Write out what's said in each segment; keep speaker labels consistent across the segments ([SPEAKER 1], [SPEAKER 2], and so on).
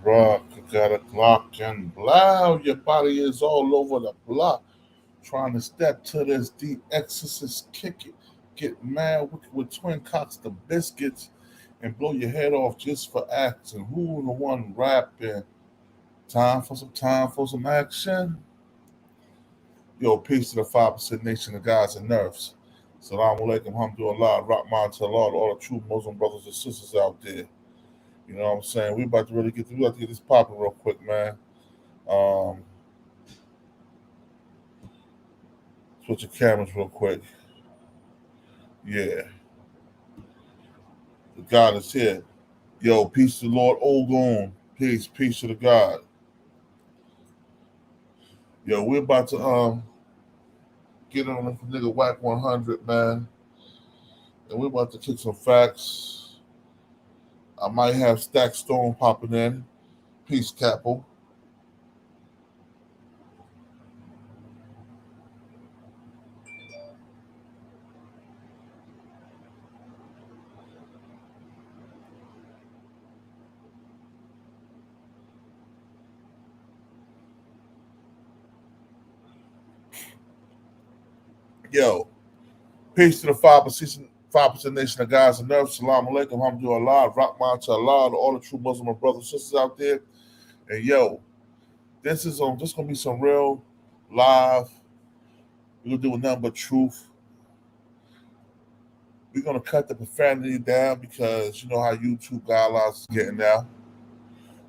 [SPEAKER 1] Rock, got a Glock and blow. Your body is all over the block. Trying to step to this deep exorcist, kick it. Get mad with twin cocks, the biscuits, and blow your head off just for acting. Who the one rapping? Time for some action. Yo, peace to the 5% nation of guys and nerfs. Salam alaikum, hamdulillah, rahman to Allah, to all the true Muslim brothers and sisters out there. You know what I'm saying? We about to really get this popping real quick, man. Switch your cameras real quick. Yeah. The God is here. Yo, peace to the Lord Ogun. Peace to the God. Yo, we're about to get on this nigga Wack 100, man. And we're about to kick some facts. I might have Stakk Stone popping in. Peace, Capo. Yo, peace to the 5% nation of guys and nerves. Salam alaikum, alhamdulillah, rahman to Allah, to all the true Muslim brothers and sisters out there. And yo, this is just gonna be some real live. We're gonna do nothing but truth. We're gonna cut the profanity down because you know how YouTube guidelines is getting now.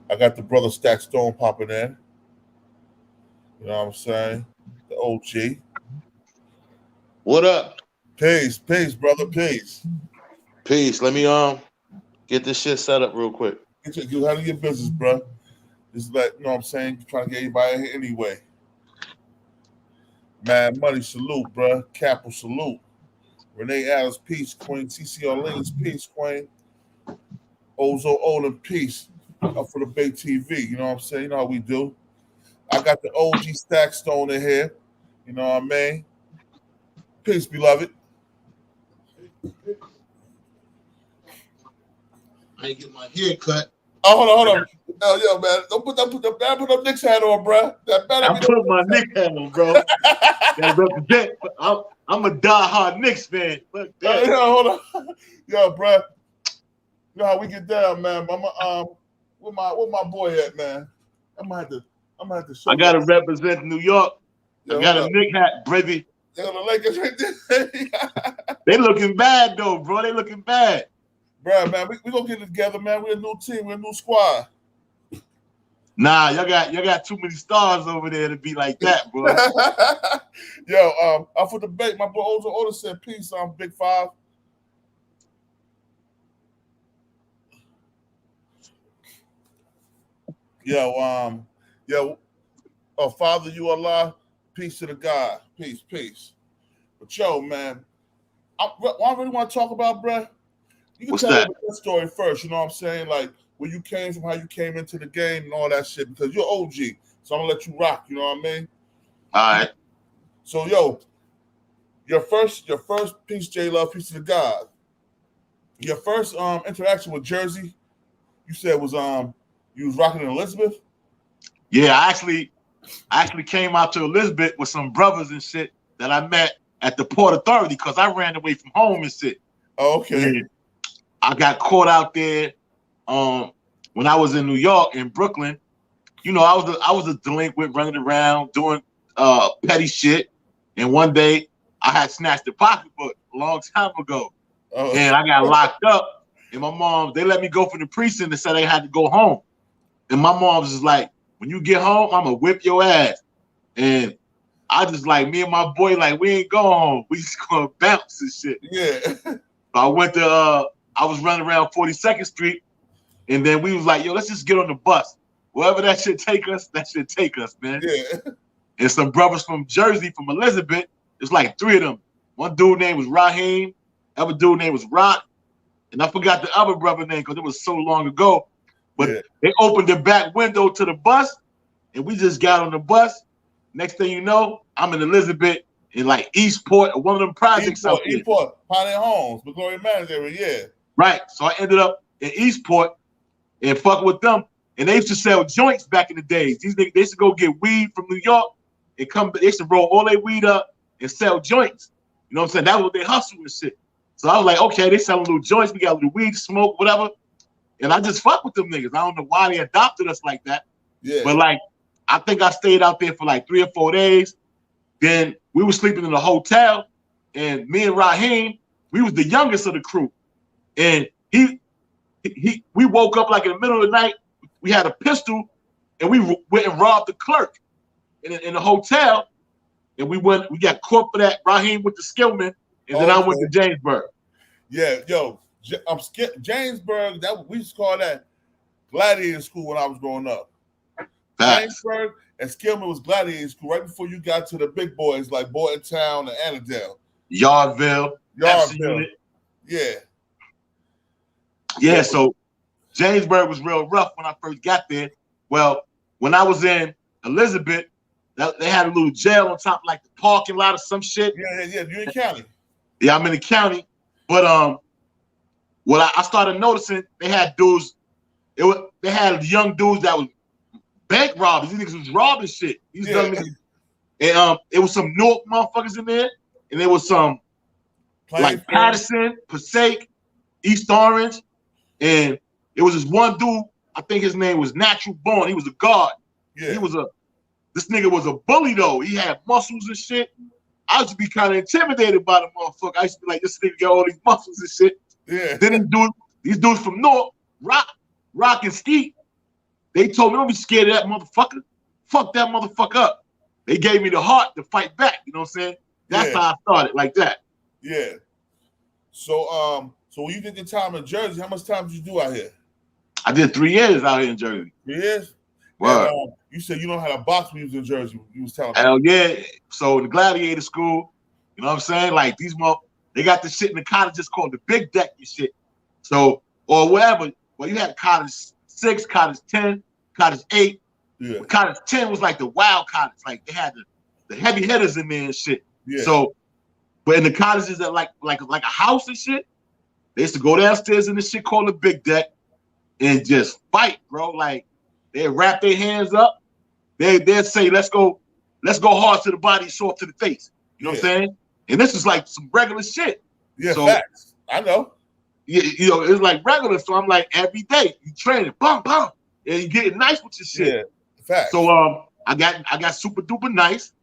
[SPEAKER 1] I got the brother Stakk Stone popping in. You know what I'm saying? The OG.
[SPEAKER 2] What up?
[SPEAKER 1] Peace, brother, peace.
[SPEAKER 2] Peace. Let me get this shit set up real quick.
[SPEAKER 1] You handle your business, bro. Just like, you know what I'm saying? You're trying to get everybody here anyway. Mad Money, salute, bro. Capo, salute. Renee Adams, peace, queen. TC Orleans, peace, queen. Ozo Olin, peace. Up for the Bay TV, you know what I'm saying? You know how we do. I got the OG Stakk Stone in here. You know what I mean? Peace, beloved.
[SPEAKER 2] I ain't get my hair cut.
[SPEAKER 1] Oh, hold on. Oh, yo, man. Don't put that Knicks hat on, bro.
[SPEAKER 2] I'm putting my Knicks hat on, bro. I'm a diehard Knicks fan. Fuck that.
[SPEAKER 1] Yo, hold on. Yo, bro. You know how we get down, man. Where my boy at, man? I'm gonna have to show.
[SPEAKER 2] I gotta represent New York. Yo, I got a Knicks hat, baby.
[SPEAKER 1] Yo, the Lakers right there.
[SPEAKER 2] They looking bad though, bro. They looking bad.
[SPEAKER 1] Bro, man, we gonna get it together, man. We're a new team, we're a new squad.
[SPEAKER 2] Nah, y'all got too many stars over there to be like that, bro.
[SPEAKER 1] Yo, up for debate. My boy Ozo said peace on Big Five. Yo, Father, you Allah, peace to the God. Peace. But yo, man, what I really want to talk about, bro, you can tell me that story first, you know what I'm saying? Like, where you came from, how you came into the game and all that shit, because you're OG. So I'm going to let you rock, you know what I mean?
[SPEAKER 2] All right.
[SPEAKER 1] So, yo, your first peace, J Love, peace to the God. Your first interaction with Jersey, you said was you was rocking in Elizabeth?
[SPEAKER 2] Yeah, I actually came out to Elizabeth with some brothers and shit that I met at the Port Authority because I ran away from home and shit.
[SPEAKER 1] Oh, okay.
[SPEAKER 2] And I got caught out there when I was in New York, in Brooklyn. You know, I was a delinquent running around doing petty shit. And one day I had snatched a pocketbook a long time ago. Oh. And I got locked up. And my mom, they let me go from the precinct and said I had to go home. And my mom was just like, when you get home, I'm gonna whip your ass. And I just like, me and my boy, like, we ain't going home. We just gonna bounce and shit.
[SPEAKER 1] Yeah.
[SPEAKER 2] So I went to, I was running around 42nd Street. And then we was like, yo, let's just get on the bus. Wherever that shit take us, man.
[SPEAKER 1] Yeah.
[SPEAKER 2] And some brothers from Jersey, from Elizabeth, there's like 3 of them. One dude name was Raheem. Other dude name was Rock. And I forgot the other brother name because it was so long ago. But they opened the back window to the bus, and we just got on the bus. Next thing you know, I'm in Elizabeth in like Eastport or one of them projects out there.
[SPEAKER 1] Eastport, Pioneer Homes, McGlory Man's area, yeah.
[SPEAKER 2] Right. So I ended up in Eastport and fucking with them. And they used to sell joints back in the days. These niggas, they used to go get weed from New York and come. They used to roll all their weed up and sell joints. You know what I'm saying? That was what they hustle and shit. So I was like, okay, they selling little joints. We got a little weed to smoke, whatever. And I just fuck with them niggas. I don't know why they adopted us like that.
[SPEAKER 1] Yeah.
[SPEAKER 2] But like, I think I stayed out there for like 3 or 4 days. Then we were sleeping in a hotel, and me and Raheem, we was the youngest of the crew. And we woke up like in the middle of the night. We had a pistol, and we went and robbed the clerk in the hotel. And we got caught for that. Raheem with the Skillman, and then I went to Jamesburg.
[SPEAKER 1] Yeah, yo, I'm scared. Jamesburg, that we used to call that gladiator school when I was growing up. Jamesburg and Skillman was gladiator school right before you got to the big boys like Bordentown and Annandale.
[SPEAKER 2] Yardville.
[SPEAKER 1] Yeah.
[SPEAKER 2] Yeah, so Jamesburg was real rough when I first got there. Well, when I was in Elizabeth, they had a little jail on top, like the parking lot or some shit.
[SPEAKER 1] Yeah. You're in county.
[SPEAKER 2] Yeah, I'm in the county. But what I started noticing, they had dudes. They had young dudes that was bank robbers. These niggas was robbing shit. These young niggas. And it was some Newark motherfuckers in there, and there was some like Patterson, Passaic, East Orange, and it was this one dude. I think his name was Natural Born. He was a guard.
[SPEAKER 1] Yeah.
[SPEAKER 2] This nigga was a bully though. He had muscles and shit. I used to be kind of intimidated by the motherfucker. I used to be like, this nigga got all these muscles and shit.
[SPEAKER 1] Yeah.
[SPEAKER 2] Then these dudes from North, Rock and Ski, they told me, don't be scared of that motherfucker. Fuck that motherfucker up. They gave me the heart to fight back. You know what I'm saying? That's how I started, like that.
[SPEAKER 1] Yeah. So when you did your time in Jersey, how much time did you do out here?
[SPEAKER 2] I did 3 years out here in Jersey.
[SPEAKER 1] 3 years?
[SPEAKER 2] Wow.
[SPEAKER 1] And, you said you know how to box when you was in Jersey. You was telling me.
[SPEAKER 2] Hell yeah. So the gladiator school, you know what I'm saying? Like these they got this shit in the cottages called the big deck and shit. So, or whatever. Well, you had cottage 6, cottage 10, cottage 8.
[SPEAKER 1] Yeah.
[SPEAKER 2] Cottage 10 was like the wild cottage. Like they had the heavy hitters in there and shit.
[SPEAKER 1] Yeah.
[SPEAKER 2] So, but in the cottages that like a house and shit, they used to go downstairs in this shit called the big deck and just fight, bro. Like they wrap their hands up. They'd say, let's go hard to the body, soft to the face. You know what I'm saying? And this is like some regular shit.
[SPEAKER 1] Yeah,
[SPEAKER 2] so,
[SPEAKER 1] facts. I know.
[SPEAKER 2] Yeah, you know, it's like regular. So I'm like, every day you training, bum, and you getting nice with your shit.
[SPEAKER 1] Yeah, facts.
[SPEAKER 2] So I got super duper nice.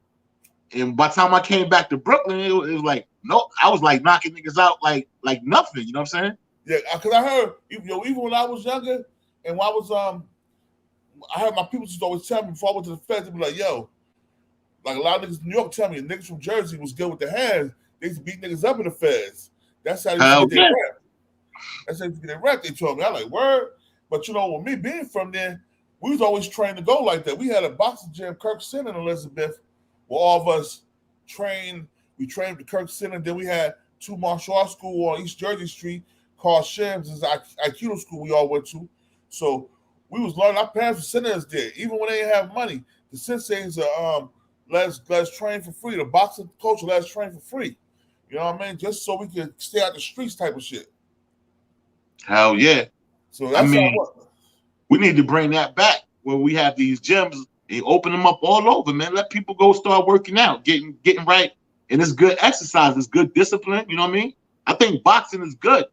[SPEAKER 2] And by the time I came back to Brooklyn, it was like, no, I was like knocking niggas out like nothing. You know what I'm saying?
[SPEAKER 1] Yeah, because I heard, even when I was younger, and when I was I heard my people just always tell me before I went to the feds, they'd be like, yo, like a lot of niggas in New York tell me, niggas from Jersey was good with their hands. They used to beat niggas up in the feds. That's how they used to get their rep. That's how they used to get their rep, they told me. I like, word. But you know, with me being from there, we was always trained to go like that. We had a boxing gym, Kirk Center in Elizabeth, where all of us trained. We trained at Kirk Center. Then we had 2 martial arts school on East Jersey Street called Shams. This is Aikido school we all went to. So we was learning. Our parents were sending us there. Even when they didn't have money, the senseis let's train for free. The boxing coach let us train for free. You know what I mean? Just so we could stay out the streets type of shit.
[SPEAKER 2] Hell yeah.
[SPEAKER 1] So that's
[SPEAKER 2] we need to bring that back where we have these gyms and open them up all over, man. Let people go start working out, getting right. And it's good exercise, it's good discipline. You know what I mean? I think boxing is good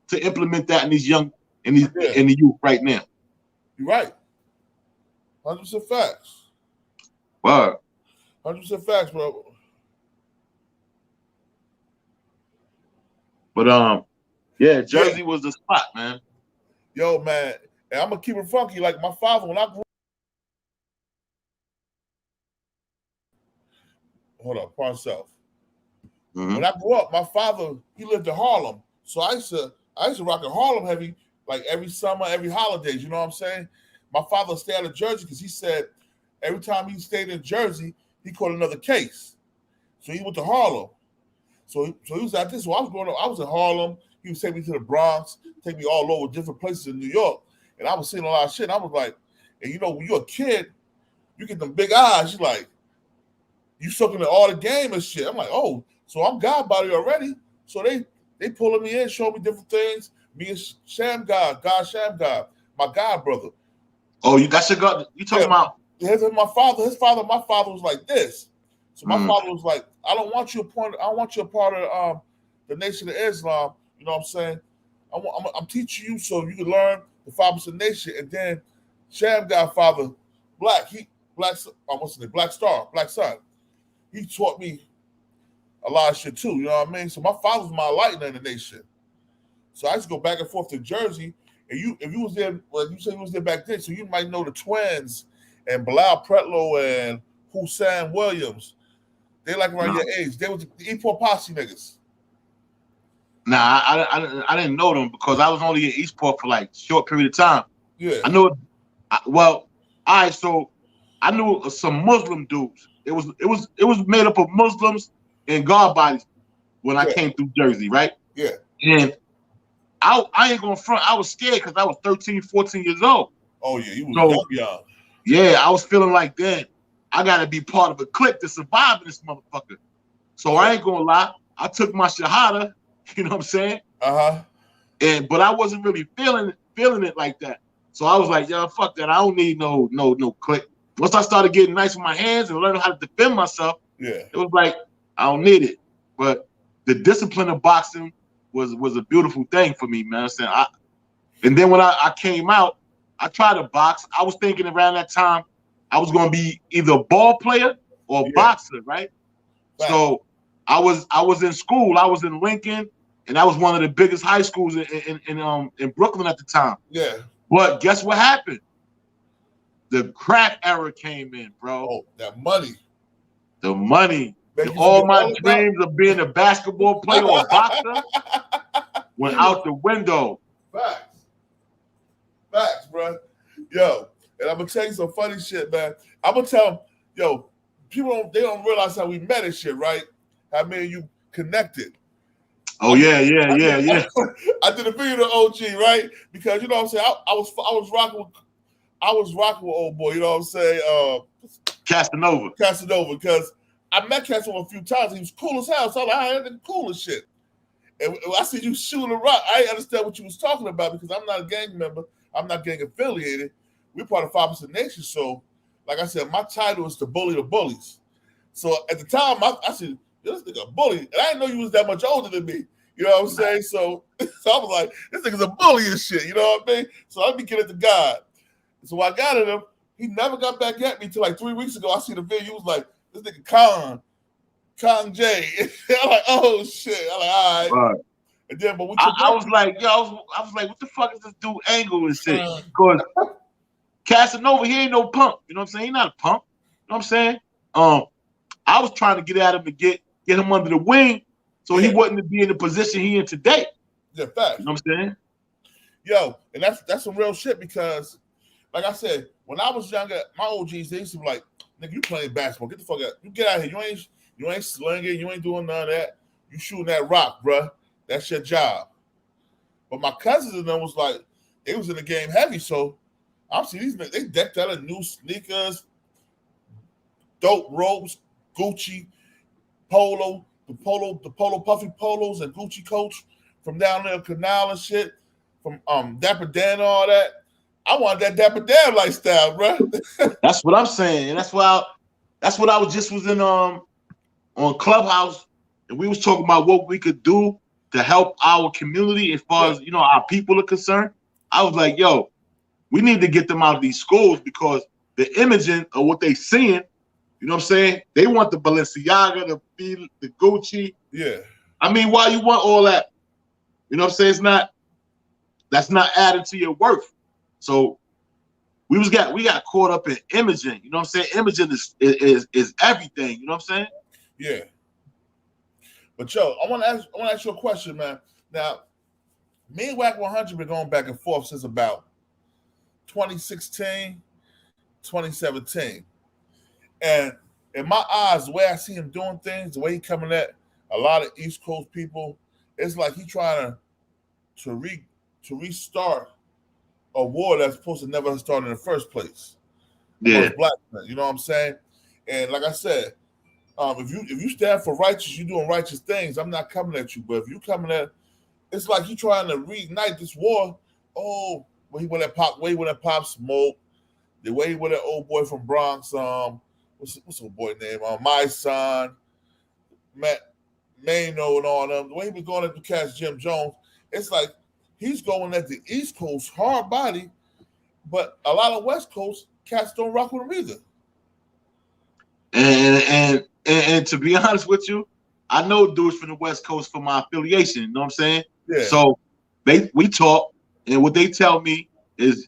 [SPEAKER 2] to implement that in these in the youth right now.
[SPEAKER 1] You're right. 100% facts.
[SPEAKER 2] Wow.
[SPEAKER 1] 100% facts, bro.
[SPEAKER 2] But yeah, Jersey was the spot, man.
[SPEAKER 1] Yo, man, and I'm gonna keep it funky. Like my father, when I grew When I grew up, my father, he lived in Harlem. So I used to rock in Harlem heavy, like every summer, every holidays, you know what I'm saying? My father stayed out of Jersey because he said every time he stayed in Jersey, he caught another case. So he went to Harlem. So he was out there. So I was growing up, I was in Harlem. He would take me to the Bronx, take me all over different places in New York. And I was seeing a lot of shit. And I was like, and you know, when you're a kid, you get them big eyes. You're like, you soaking in all the game and shit. I'm like, oh, so I'm God body already. So they pulling me in, showing me different things. Me and God Sham God, my God brother.
[SPEAKER 2] Oh, that's your God. You talking about?
[SPEAKER 1] His my father was like this. So my father was like, I don't want you a part of the Nation of Islam. You know what I'm saying? I'm teaching you so you can learn the 5% Nation. And then Sham Godfather, Black Son. He taught me a lot of shit too. You know what I mean? So my father was my light in the nation. So I used to go back and forth to Jersey. And if you was there, well, you said you was there back then, so you might know the twins and Bilal Pretlow and Hussein Williams. They like around your age. They was the E4 Posse niggas.
[SPEAKER 2] Nah, I didn't know them because I was only in Eastport for like a short period of time.
[SPEAKER 1] Yeah.
[SPEAKER 2] I know. Well, all right. So I knew some Muslim dudes. It was made up of Muslims and God bodies when I came through Jersey, right?
[SPEAKER 1] Yeah.
[SPEAKER 2] And I ain't gonna front. I was scared because I was 13, 14 years old.
[SPEAKER 1] Oh yeah, you was young.
[SPEAKER 2] Yeah, I was feeling like, damn, I gotta be part of a clique to survive in this motherfucker. So I ain't gonna lie. I took my shahada. You know what I'm saying? But I wasn't really feeling it like that. So I was like, yo, fuck that. I don't need no click. Once I started getting nice with my hands and learning how to defend myself, it was like, I don't need it. But the discipline of boxing was a beautiful thing for me, man. And then when I came out, I tried to box. I was thinking around that time I was gonna be either a ball player or a boxer, right? So I was in school. I was in Lincoln. And that was one of the biggest high schools in Brooklyn at the time.
[SPEAKER 1] Yeah.
[SPEAKER 2] But guess what happened? The crack era came in, bro.
[SPEAKER 1] Oh, that money.
[SPEAKER 2] The money. All my dreams of being a basketball player or a boxer went out the window.
[SPEAKER 1] Facts, bro. Yo, and I'm gonna tell you some funny shit, man. I'm gonna tell them, yo, people don't realize how we met and shit, right? How me and you connected.
[SPEAKER 2] Oh yeah.
[SPEAKER 1] I did a video to OG, right? Because you know what I'm saying. I was rocking with old boy. You know what I'm saying?
[SPEAKER 2] Casanova.
[SPEAKER 1] Because I met Casanova a few times. He was cool as hell. So I'm like, I ain't cool as shit. And I see you shooting a rock. I didn't understand what you was talking about because I'm not a gang member. I'm not gang affiliated. We're part of 5% Nation. So, like I said, my title is to bully the bullies. So at the time, I said, this nigga a bully. And I didn't know you was that much older than me. You know what I'm saying? So I was like, this nigga's a bully and shit. You know what I mean? So let me get it to God. So I got at him. He never got back at me until like 3 weeks ago. I see the video. He was like, this nigga Con J. I'm like, oh shit. I'm like, all right. And then, but
[SPEAKER 2] I was like, yo, I was like, what the fuck is this dude angle and shit? Because Casanova, he ain't no punk. You know what I'm saying? He not a punk. You know what I'm saying? I was trying to get at him to get him under the wing so he wouldn't be in the position he in today.
[SPEAKER 1] Yeah, facts.
[SPEAKER 2] You know what I'm saying?
[SPEAKER 1] Yo, and that's some real shit because, like I said, when I was younger, my OGs, they used to be like, nigga, you playing basketball. Get the fuck out. You get out here. You ain't slinging. You ain't doing none of that. You shooting that rock, bruh. That's your job. But my cousins and them was like, they was in the game heavy. So I'm seeing these niggas, they decked out in new sneakers, dope ropes, Gucci, the polo puffy polos and Gucci coats from down there Canal and shit, from Dapper Dan and all that. I want that Dapper Dan lifestyle, bro.
[SPEAKER 2] That's what I'm saying. And that's what I was in on Clubhouse, and we was talking about what we could do to help our community as far as our people are concerned. I was like, yo, we need to get them out of these schools because the imaging of what they seeing, you know what I'm saying? They want the Balenciaga, the Gucci.
[SPEAKER 1] Yeah.
[SPEAKER 2] I mean, why you want all that? You know what I'm saying? That's not added to your worth. So we got caught up in imaging. You know what I'm saying? Imaging is everything. You know what I'm saying?
[SPEAKER 1] Yeah. But yo, I want to ask you a question, man. Now, me and Wack 100 been going back and forth since about 2016, 2017. And in my eyes, the way I see him doing things, the way he coming at a lot of East Coast people, it's like he trying to restart a war that's supposed to never have started in the first place.
[SPEAKER 2] Yeah.
[SPEAKER 1] Black men, you know what I'm saying? And like I said, if you stand for righteous, you're doing righteous things. I'm not coming at you, but if you coming at, it's like you trying to reignite this war. Oh, when he went at Pop Smoke, The way he with that old boy from Bronx, what's the boy name? My Son, Matt Mano and all them. The way he was going at the cast Jim Jones, it's like he's going at the East Coast hard body, but a lot of West Coast cats don't rock with him either.
[SPEAKER 2] And to be honest with you, I know dudes from the West Coast for my affiliation. You know what I'm saying?
[SPEAKER 1] Yeah.
[SPEAKER 2] So we talk, and what they tell me is,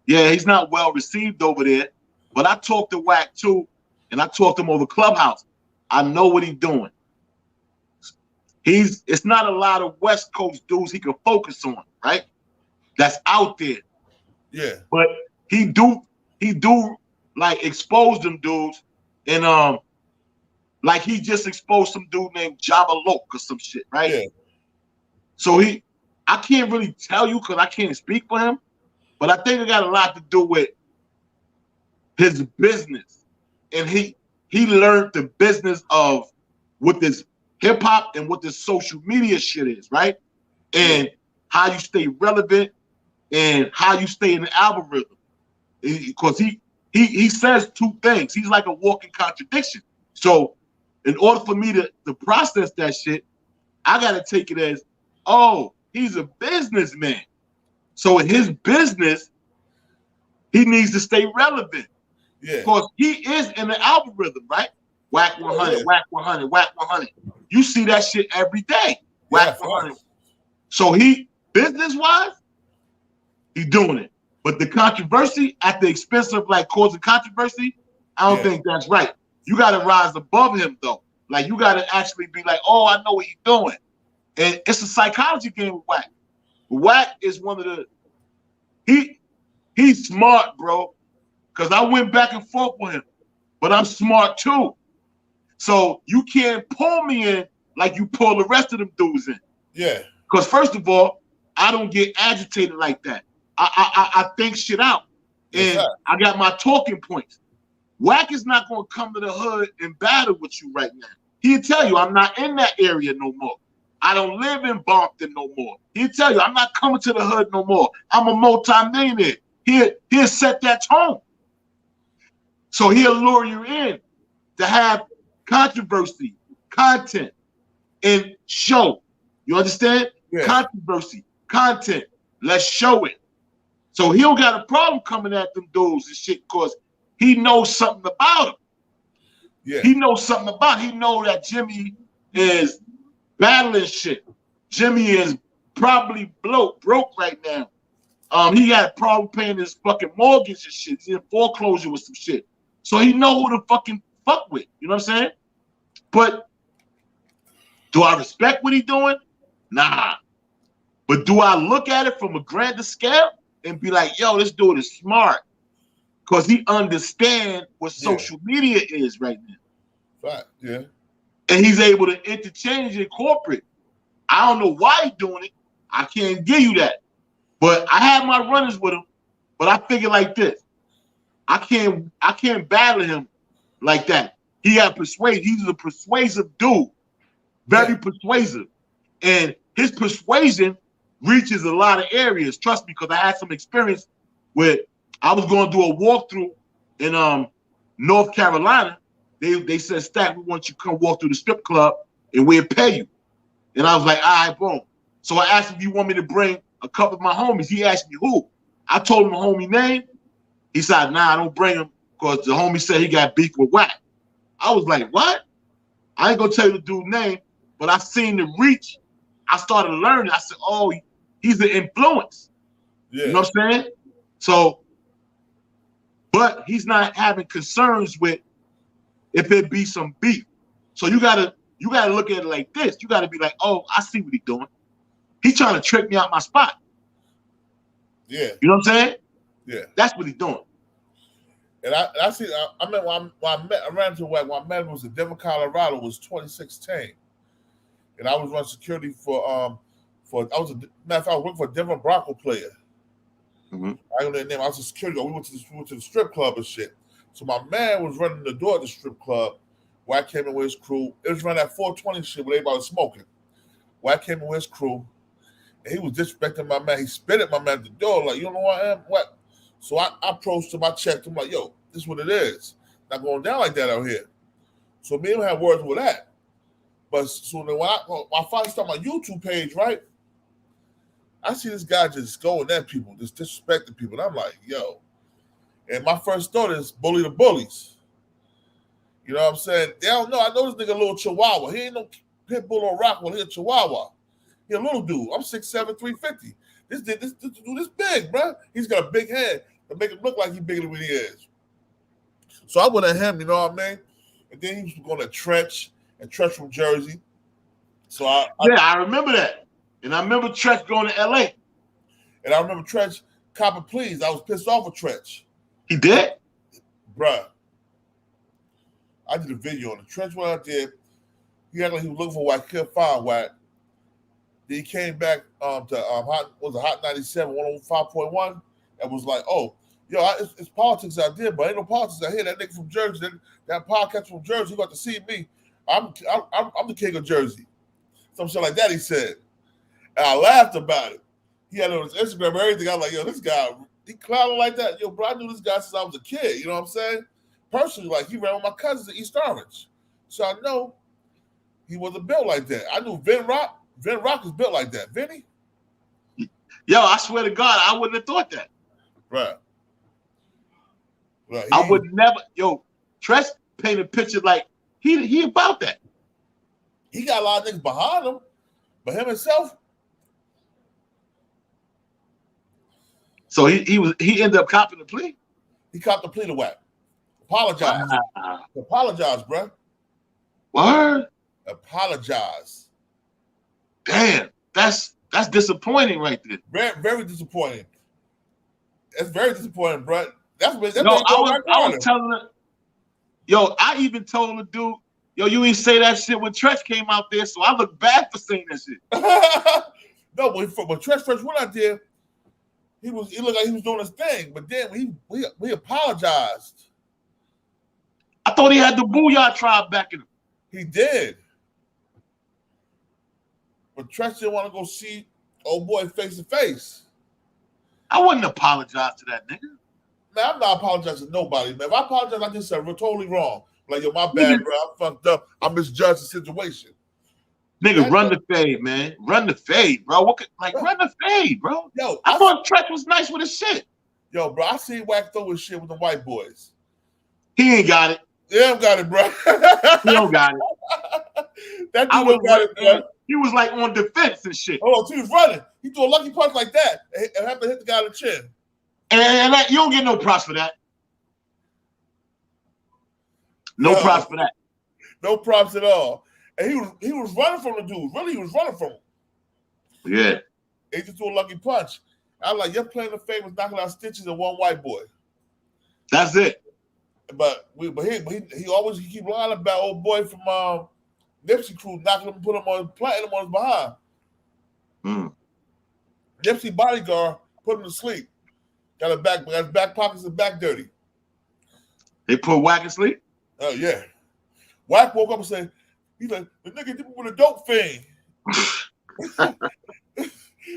[SPEAKER 2] yeah, he's not well received over there. But I talked to Wack too, and I talked to him over Clubhouse. I know what he's doing. It's not a lot of West Coast dudes he can focus on, right? That's out there.
[SPEAKER 1] Yeah.
[SPEAKER 2] But he do like expose them dudes, and like he just exposed some dude named Jabba Loke or some shit, right?
[SPEAKER 1] Yeah.
[SPEAKER 2] So I can't really tell you because I can't speak for him, but I think it got a lot to do with his business. And he learned the business of what this hip hop and what this social media shit is, right? And how you stay relevant and how you stay in the algorithm. Because he says two things. He's like a walking contradiction. So in order for me to process that shit, I gotta take it as, oh, he's a businessman. So in his business, he needs to stay relevant.
[SPEAKER 1] Yeah.
[SPEAKER 2] Because he is in the algorithm, right? Wack 100, Wack 100, Wack 100. You see that shit every day. Wack 100. So he, business-wise, he's doing it. But the controversy at the expense of like causing controversy, I don't think that's right. You got to rise above him though. Like you got to actually be like, oh, I know what he's doing. And it's a psychology game with Wack. Wack is one of the, he's smart, bro. Because I went back and forth with him. But I'm smart too. So you can't pull me in like you pull the rest of them dudes in.
[SPEAKER 1] Yeah.
[SPEAKER 2] Because first of all, I don't get agitated like that. I think shit out. And I got my talking points. Wack is not going to come to the hood and battle with you right now. He'll tell you, I'm not in that area no more. I don't live in Bompton no more. He'll tell you, I'm not coming to the hood no more. I'm a multi-millionaire. He'll set that tone. So he'll lure you in to have controversy, content, and show. You understand? Yeah. Controversy, content. Let's show it. So he don't got a problem coming at them dudes and shit because he knows something about them. Yeah. He knows something about it. He knows that Jimmy is battling shit. Jimmy is probably broke right now. He got a problem paying his fucking mortgage and shit. He's in foreclosure with some shit. So he know who to fucking fuck with. You know what I'm saying? But do I respect what he's doing? Nah. But do I look at it from a grander scale and be like, yo, this dude is smart because he understands what social media is right now.
[SPEAKER 1] Right, yeah.
[SPEAKER 2] And he's able to interchange in corporate. I don't know why he's doing it. I can't give you that. But I have my runners with him. But I figure like this. I can't battle him like that. He's a persuasive dude. Very persuasive. And his persuasion reaches a lot of areas. Trust me, because I had some experience with, I was going to do a walkthrough in North Carolina. They said, Stakk, we want you to come walk through the strip club and we'll pay you. And I was like, all right, boom. So I asked him if you want me to bring a couple of my homies. He asked me who. I told him a homie name. He said, nah, I don't bring him because the homie said he got beef with Wack. I was like, what? I ain't gonna tell you the dude's name, but I seen the reach. I started learning. I said, oh, he's an influence. Yeah. You know what I'm saying? So, but he's not having concerns with if it be some beef. So you gotta look at it like this. You gotta be like, oh, I see what he's doing. He's trying to trick me out my spot.
[SPEAKER 1] Yeah.
[SPEAKER 2] You know what I'm saying?
[SPEAKER 1] Yeah.
[SPEAKER 2] That's what he's doing.
[SPEAKER 1] And I see. I mean, I ran into Wack. When I met him was in Denver, Colorado. It was 2016, and I was running security for I was matter of fact, I worked for a Denver Bronco player. Mm-hmm. I don't know their name. I was a security guard. We went to the strip club and shit. So my man was running the door at the strip club. Wack came in with his crew. It was running that 420 shit where everybody was smoking. Wack came in with his crew, and he was disrespecting my man. He spit at my man at the door like, you know who I am? What? So I approached him, I checked him, like, yo, this is what it is. Not going down like that out here. So me and him had words with that. But so then when I finally start my YouTube page, right? I see this guy just going at people, just disrespecting people. And I'm like, yo. And my first thought is bully the bullies. You know what I'm saying? They don't know. I know this nigga a little chihuahua. He ain't no pit bull or Rockwell. He a chihuahua. He a little dude. I'm 6'7", 350. This dude is big, bro. He's got a big head to make him look like he's bigger than what he is. So I went at him, you know what I mean? And then he was going to Trench, and Trench from Jersey. So I
[SPEAKER 2] remember that. And I remember Trench going to LA.
[SPEAKER 1] And I remember Trench copping pleas. I was pissed off with Trench.
[SPEAKER 2] He did?
[SPEAKER 1] Bruh. I did a video on the Trench what I did. He acted like he was looking for Wack, couldn't find Wack. Then he came back to Hot 97, 105.1, and was like, oh, yo, it's politics out there, but ain't no politics out here. That nigga from Jersey, that podcast from Jersey, he got to see me. I'm the king of Jersey. Some shit like that, he said. And I laughed about it. He had it on his Instagram and everything. I was like, yo, this guy, he clowning like that. Yo, bro, I knew this guy since I was a kid. You know what I'm saying? Personally, like, he ran with my cousins in East Orange. So I know he wasn't built like that. I knew Vin Rock. Vin Rock is built like that. Vinny?
[SPEAKER 2] Yo, I swear to God, I wouldn't have thought that.
[SPEAKER 1] Right.
[SPEAKER 2] I would never. Yo, Tresh painted a picture like he about that.
[SPEAKER 1] He got a lot of niggas behind him, but him himself.
[SPEAKER 2] So he ended up copping the plea.
[SPEAKER 1] He copped the plea to Wack. Apologize.
[SPEAKER 2] Wow.
[SPEAKER 1] Apologize, bro.
[SPEAKER 2] Word.
[SPEAKER 1] Apologize.
[SPEAKER 2] Damn, that's disappointing right there.
[SPEAKER 1] Very, very disappointing. That's very disappointing, bro. I
[SPEAKER 2] was telling her, yo, I even told the dude, yo, you ain't say that shit when Tresh came out there, so I look bad for saying that shit.
[SPEAKER 1] No, when Tresh first went out there, he looked like he was doing his thing, but then we apologized.
[SPEAKER 2] I thought he had the Booyah tribe back in him.
[SPEAKER 1] He did. But Tresh didn't want to go see old boy face to face.
[SPEAKER 2] I wouldn't apologize to that nigga.
[SPEAKER 1] Man, I'm not apologizing to nobody, man. If I apologize, I just said we're totally wrong. Like, yo, my bad, bro. I fucked up. I misjudged the situation.
[SPEAKER 2] Nigga, run the fade, man. Run the fade, bro. Run the fade, bro.
[SPEAKER 1] Yo,
[SPEAKER 2] I thought Tresh was nice with his shit.
[SPEAKER 1] Yo, bro, I seen Wack throw his shit with the white boys.
[SPEAKER 2] He ain't got it.
[SPEAKER 1] He don't got it, bro.
[SPEAKER 2] He don't got it.
[SPEAKER 1] That dude got it, bro.
[SPEAKER 2] He was like on defense and shit.
[SPEAKER 1] Oh, he was running. He threw a lucky punch like that and have to hit the guy in the chin.
[SPEAKER 2] And you don't get no props for that. No props for that.
[SPEAKER 1] No props at all. And he was running from the dude. Really, he was running from him.
[SPEAKER 2] Yeah.
[SPEAKER 1] He just threw a lucky punch. I'm like, you're playing the famous knocking out stitches and one white boy.
[SPEAKER 2] That's it.
[SPEAKER 1] But he always keep lying about old boy from Nipsey crew knocking him, planting him on his behind. Nipsey bodyguard put him to sleep. Got his back pockets and back dirty.
[SPEAKER 2] They put Wack to sleep?
[SPEAKER 1] Oh yeah. Wack woke up and said, he's like, the nigga did me with a dope fiend.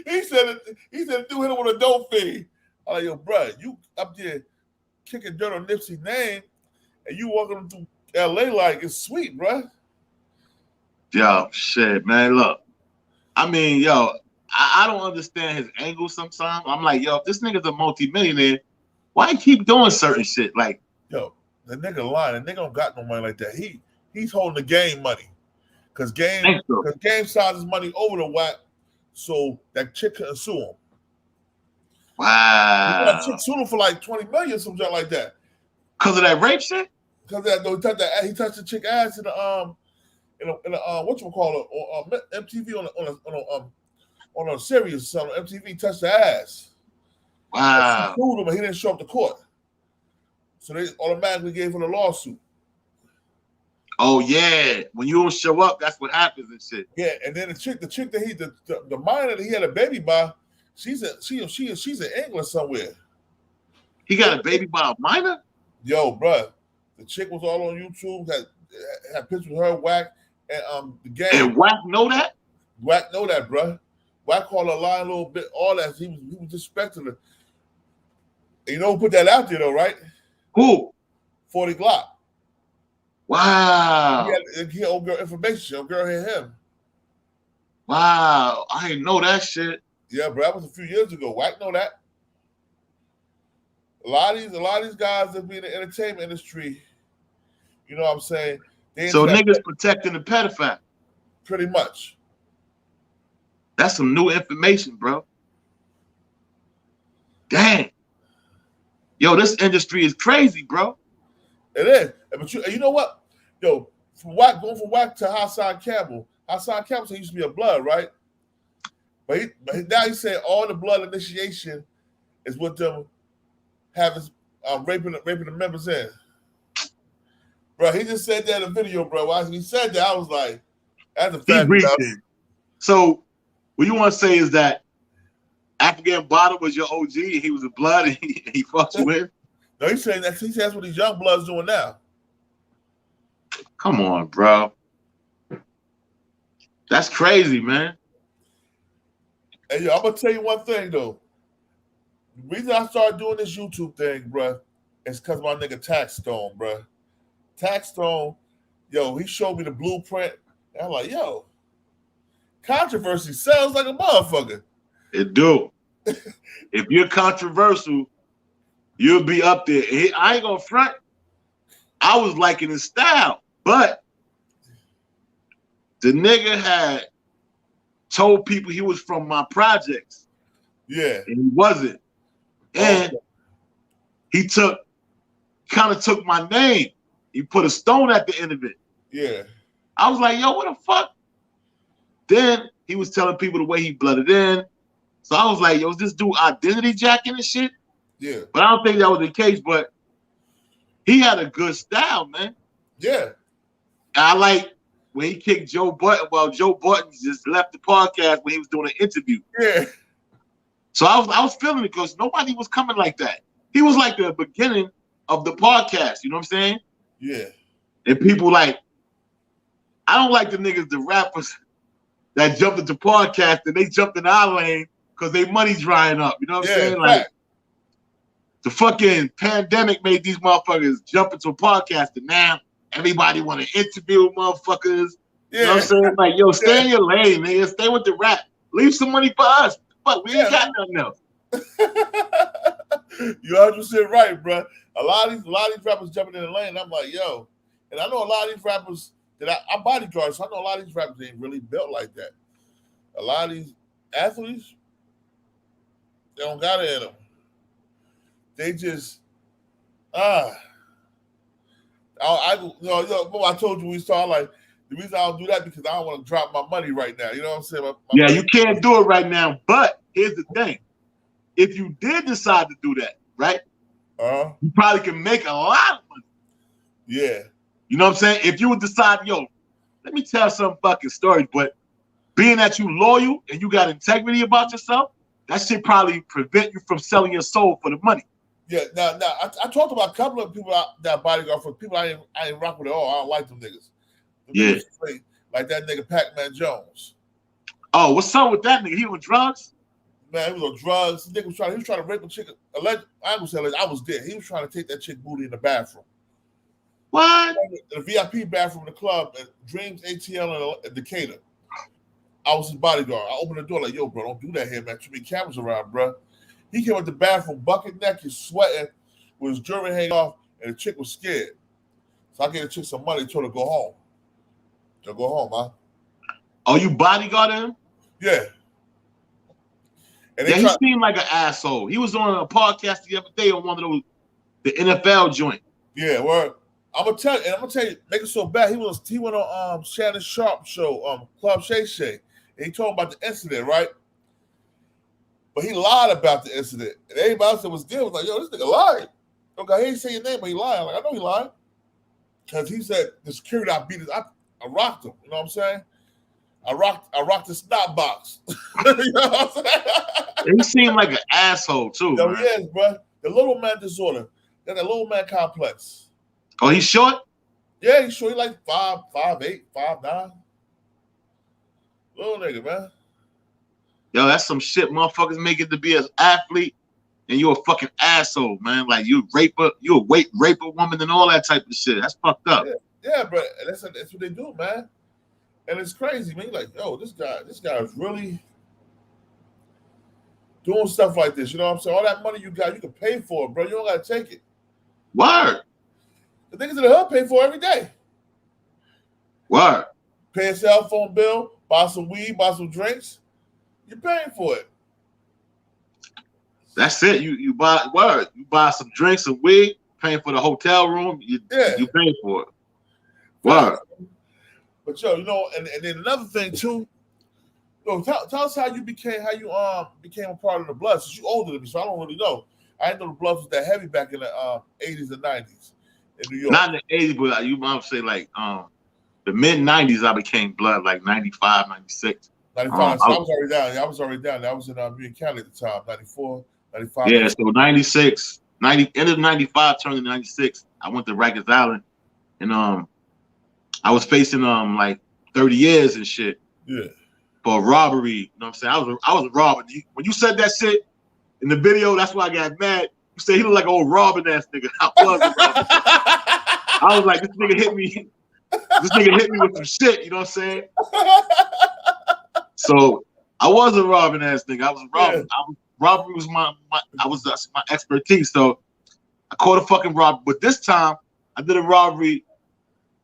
[SPEAKER 1] he said the dude hit him with a dope fiend. I'm like, yo, bro, you up there kicking dirt on Nipsey's name and you walking through LA like it's sweet, bro.
[SPEAKER 2] Yo, shit, man. Look, I mean, yo, I don't understand his angle sometimes. I'm like, yo, if this nigga's a multi-millionaire, why he keep doing certain shit? Like,
[SPEAKER 1] yo, the nigga lying. The nigga don't got no money like that. He's holding the game money. Cause game signed his money over to Wack so that chick couldn't sue him.
[SPEAKER 2] Wow.
[SPEAKER 1] That chick sued him for like 20 million, something like that.
[SPEAKER 2] Cause of that rape shit?
[SPEAKER 1] Because he touched the chick ass in the whatchamacallit on MTV on a series on MTV touched the ass.
[SPEAKER 2] Wow.
[SPEAKER 1] She sued him and he didn't show up to court. So they automatically gave him a lawsuit.
[SPEAKER 2] Oh yeah. When you don't show up, that's what happens and shit.
[SPEAKER 1] Yeah, and then the chick that the minor that he had a baby by, she's in England somewhere.
[SPEAKER 2] He got a baby by a minor?
[SPEAKER 1] Yo, bruh. The chick was all on YouTube, had pictures of her, Wack, and the game.
[SPEAKER 2] And Wack know that?
[SPEAKER 1] Wack know that, bruh. Wack called her lying a little bit, all that. He was disrespecting her. You know who put that out there though, right?
[SPEAKER 2] Who?
[SPEAKER 1] 40 Glock.
[SPEAKER 2] Wow.
[SPEAKER 1] He had old girl information. Old girl hit him.
[SPEAKER 2] Wow. I didn't know that shit.
[SPEAKER 1] Yeah, bro. That was a few years ago. Wack know that. A lot of these guys that be in the entertainment industry, you know what I'm saying?
[SPEAKER 2] So niggas protecting the pedophile.
[SPEAKER 1] Pretty much.
[SPEAKER 2] That's some new information, bro. Dang. Yo, this industry is crazy, bro.
[SPEAKER 1] It is. But you know what? Yo, going from Wack to Hassan Campbell. Hassan Campbell used to be a blood, right? But now he said all the blood initiation is with them having raping the members in. Bro, he just said that in a video, bro. When he said that, I was like, that's a fact.
[SPEAKER 2] So what you want to say is that Afghan Bottom was your OG and he was a blood and he fucked you with?
[SPEAKER 1] No, he's saying that. He says that's what these young bloods doing now.
[SPEAKER 2] Come on, bro. That's crazy, man.
[SPEAKER 1] Hey, yo, I'm gonna tell you one thing though. The reason I started doing this YouTube thing, bro, is because my nigga Taxstone, bro. Taxstone, yo, he showed me the blueprint. And I'm like, yo, controversy sounds like a motherfucker.
[SPEAKER 2] It do. If you're controversial, you'll be up there. I ain't gonna front. I was liking his style, but the nigga had told people he was from my projects.
[SPEAKER 1] Yeah.
[SPEAKER 2] And he wasn't. And he kind of took my name. He put a stone at the end of it.
[SPEAKER 1] Yeah.
[SPEAKER 2] I was like, yo, what the fuck? Then he was telling people the way he blooded in. So I was like, yo, is this dude identity jacking and shit?
[SPEAKER 1] Yeah.
[SPEAKER 2] But I don't think that was the case, but he had a good style, man.
[SPEAKER 1] Yeah.
[SPEAKER 2] And I like when he kicked Joe Button. Well, Joe Button just left the podcast when he was doing an interview.
[SPEAKER 1] Yeah.
[SPEAKER 2] So I was feeling it because nobody was coming like that. He was like the beginning of the podcast. You know what I'm saying?
[SPEAKER 1] Yeah.
[SPEAKER 2] And people like, I don't like the niggas, the rappers that jumped into podcast and they jumped in our lane because their money's drying up. You know what I'm saying? Like the fucking pandemic made these motherfuckers jump into a podcast and now everybody want to interview motherfuckers.
[SPEAKER 1] Yeah.
[SPEAKER 2] You know what I'm saying? Like, yo, stay in your lane, nigga. Stay with the rap. Leave some money for us. Fuck, we ain't got nothing else.
[SPEAKER 1] You're 100% right, bro. A lot of these rappers jumping in the lane. I'm like, yo, and I know a lot of these rappers that I bodyguard, so I know a lot of these rappers ain't really built like that. A lot of these athletes, they don't got it in them. They just I told you we started like the reason I don't do that because I don't want to drop my money right now. You know what I'm saying?
[SPEAKER 2] Yeah, you can't do it right now. But here's the thing: if you did decide to do that, right? You probably can make a lot of money.
[SPEAKER 1] Yeah.
[SPEAKER 2] You know what I'm saying? If you would decide, yo, let me tell some fucking stories, but being that you loyal and you got integrity about yourself, that shit probably prevent you from selling your soul for the money.
[SPEAKER 1] Yeah, now I talked about a couple of people that bodyguard for people I ain't rock with at all. I don't like them niggas. Niggas like that nigga Pac-Man Jones.
[SPEAKER 2] Oh, what's up with that nigga? He on drugs?
[SPEAKER 1] Man, he was on drugs. He was trying to rape a chick. I was there. He was trying to take that chick booty in the bathroom.
[SPEAKER 2] What?
[SPEAKER 1] In the VIP bathroom in the club at Dreams ATL in Decatur. I was his bodyguard. I opened the door like, yo, bro, don't do that here, man. Too many cameras around, bro. He came out the bathroom, bucket naked, sweating, with his jewelry hanging off, and the chick was scared. So I gave the chick some money, told her to go home. To go home, huh?
[SPEAKER 2] Oh, you bodyguarded him?
[SPEAKER 1] Yeah. And
[SPEAKER 2] he seemed like an asshole. He was on a podcast the other day on one of those, the NFL joint.
[SPEAKER 1] Yeah, well, I'm gonna tell you, make it so bad. He went on Shannon Sharp show, Club Shay Shay, and he told about the incident, right? But he lied about the incident. And everybody else that was there was like, yo, this nigga lied. Okay, he didn't say your name, but he lied. I'm like, I know he lied. Because he said the security I rocked him. You know what I'm saying? I rocked the snot box. You know what I'm saying?
[SPEAKER 2] He seemed like an asshole too.
[SPEAKER 1] Yo, he is, bro. The little man disorder. Got that little man complex.
[SPEAKER 2] Oh, he's short?
[SPEAKER 1] Yeah, he's short. He like 5'8", 5'9". Little nigga, man.
[SPEAKER 2] Yo, that's some shit motherfuckers make it to be an athlete and you're a fucking asshole, man. Like you rape a woman and all that type of shit. That's fucked up.
[SPEAKER 1] Yeah, but that's what they do, man. And it's crazy, man. You're like, yo, this guy is really doing stuff like this. You know what I'm saying? All that money you got, you can pay for it, bro. You don't gotta take it.
[SPEAKER 2] Word.
[SPEAKER 1] The niggas in the hood pay for it every day.
[SPEAKER 2] Word.
[SPEAKER 1] Pay a cell phone bill, buy some weed, buy some drinks. You're paying for it.
[SPEAKER 2] That's it. You buy some drinks, some weed, paying for the hotel room. You paying for it. Word.
[SPEAKER 1] But yo, you know, and then another thing too. Yo, tell us how you became a part of the Bloods. Since you older than me, so I don't really know. I didn't know the Bloods was that heavy back in the 80s and 90s in New York.
[SPEAKER 2] Not in the 80s, but you might say like the mid 90s. I became Blood, like 95, 96.
[SPEAKER 1] 95. So I was already down. I was already down. I was in Union County at the time. 94, 95.
[SPEAKER 2] Yeah, so 96, end of 95, turning 96. I went to Rikers Island, and I was facing like 30 years and shit.
[SPEAKER 1] Yeah.
[SPEAKER 2] For robbery. You know what I'm saying? I was a robber. When you said that shit in the video, that's why I got mad. You said he looked like an old robbing ass nigga. I was a robber. I was like, this nigga hit me. This nigga hit me with some shit. You know what I'm saying? So I was a robbing ass nigga. I was a robber. Yeah. Robbery was my expertise. So I caught a fucking robber. But this time I did a robbery.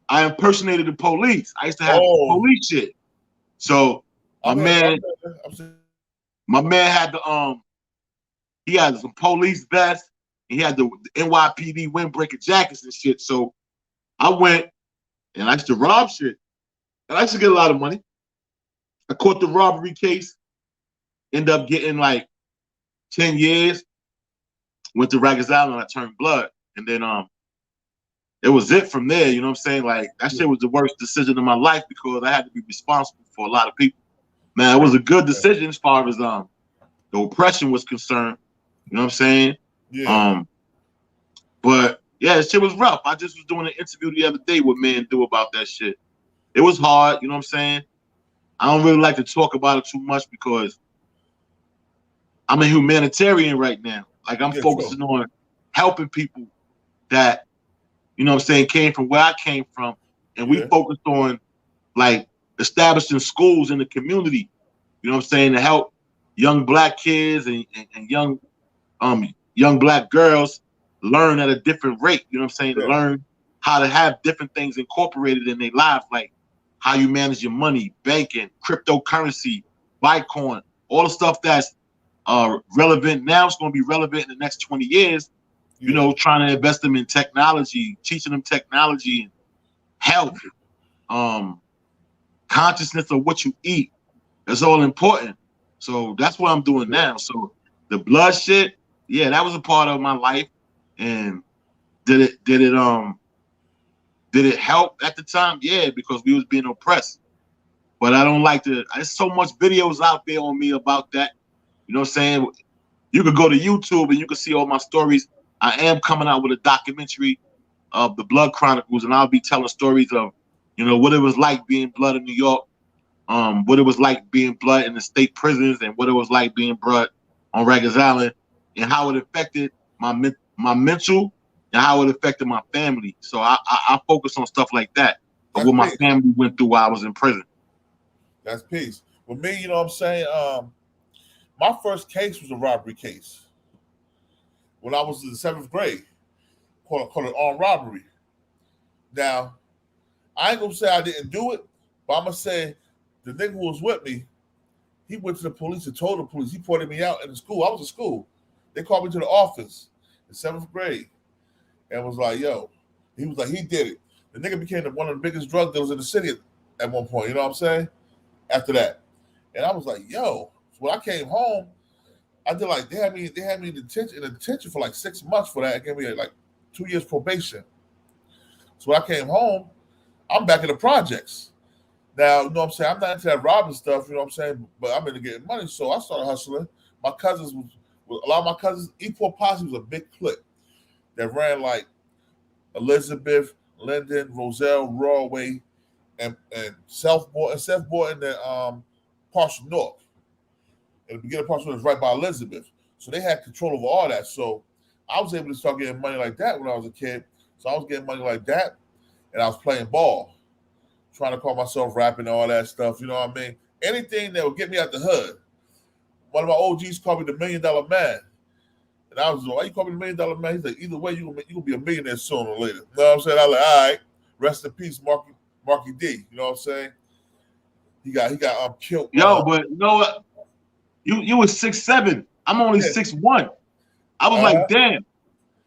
[SPEAKER 2] I impersonated the police. I used to have police shit. So my man had the he had some police vest. He had the NYPD windbreaker jackets and shit. So I went and I used to rob shit. And I used to get a lot of money. I caught the robbery case. Ended up getting like 10 years. Went to Rikers Island and I turned Blood. And then it was it from there. You know what I'm saying? Like that shit was the worst decision of my life because I had to be responsible for a lot of people. Man, it was a good decision as far as the oppression was concerned. You know what I'm saying?
[SPEAKER 1] Yeah.
[SPEAKER 2] But yeah, shit was rough. I just was doing an interview the other day with men do about that shit. It was hard, you know what I'm saying? I don't really like to talk about it too much because I'm a humanitarian right now. Like I'm focusing on helping people that, you know what I'm saying, came from where I came from. And we focused on like establishing schools in the community, you know what I'm saying, to help young black kids and young black girls learn at a different rate, you know what I'm saying, to learn how to have different things incorporated in their lives, like how you manage your money, banking, cryptocurrency, Bitcoin, all the stuff that's relevant now. It's going to be relevant in the next 20 years, you know, trying to invest them in technology, teaching them technology and health, consciousness of what you eat. That's all important. So that's what I'm doing now. So the Blood shit, yeah, that was a part of my life. And did it help at the time? Yeah, because we was being oppressed. But I don't like to. There's so much videos out there on me about that. You know what I'm saying? You could go to YouTube and you can see all my stories. I am coming out with a documentary of the Blood Chronicles, and I'll be telling stories of, you know, what it was like being Blood in New York, what it was like being Blood in the state prisons, and what it was like being Blood on Rikers Island, and how it affected my mental and how it affected my family. So I focus on stuff like that, of what my family went through while I was in prison.
[SPEAKER 1] That's peace. With me, you know what I'm saying? My first case was a robbery case. When I was in the 7th grade, called it armed robbery. Now, I ain't gonna say I didn't do it, but I'm gonna say the nigga who was with me, he went to the police and told the police. He pointed me out in the school. I was in school. They called me to the office in 7th grade and was like, yo, he was like, he did it. The nigga became one of the biggest drug dealers in the city at one point, you know what I'm saying? After that. And I was like, yo. So when I came home, I did like, they had me in detention for like 6 months for that. It gave me like 2 years probation. So when I came home, I'm back in the projects. Now, you know what I'm saying? I'm not into that robbing stuff, you know what I'm saying? But I'm into getting money. So I started hustling. My cousins, a lot of my cousins, E4 Posse was a big clique that ran like Elizabeth, Linden, Roselle, Rawway, and Southport and then Partial North. And the beginning of Partial North is right by Elizabeth. So they had control over all that. So I was able to start getting money like that when I was a kid. So I was getting money like that, and I was playing ball, trying to call myself rapping and all that stuff. You know what I mean? Anything that would get me out the hood. One of my OGs called me the $1 Million Man. And I was like, why you call me the $1 Million Man? He's like, either way, you gonna be a millionaire sooner or later. You know what I'm saying? I was like, all right, rest in peace, Marky D. You know what I'm saying? He got killed.
[SPEAKER 2] Yo, but you know what? You was 6'7". I'm only 6'1". I was like, damn.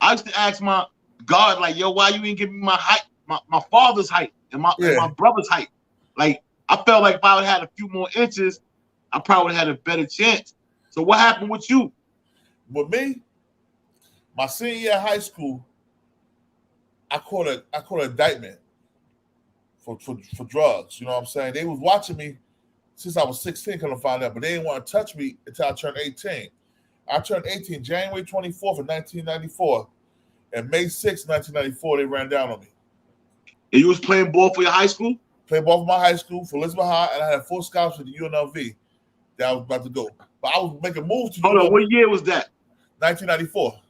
[SPEAKER 2] I used to ask my God, like, yo, why you ain't giving me my height, my father's height and my brother's height? Like, I felt like if I would have had a few more inches, I probably would have had a better chance. So what happened with you?
[SPEAKER 1] With me, my senior year of high school, I caught an indictment for drugs. You know what I'm saying? They was watching me since I was 16, come to find out, but they didn't want to touch me until I turned 18. I turned 18 January 24th of 1994, and May 6th, 1994, they ran down on me.
[SPEAKER 2] And you was playing ball for your high school?
[SPEAKER 1] Played ball for my high school, for Elizabeth High, and I had a full scholarship to UNLV that I was about to go. But I was making moves to
[SPEAKER 2] Hold on, what year was that?
[SPEAKER 1] 1994.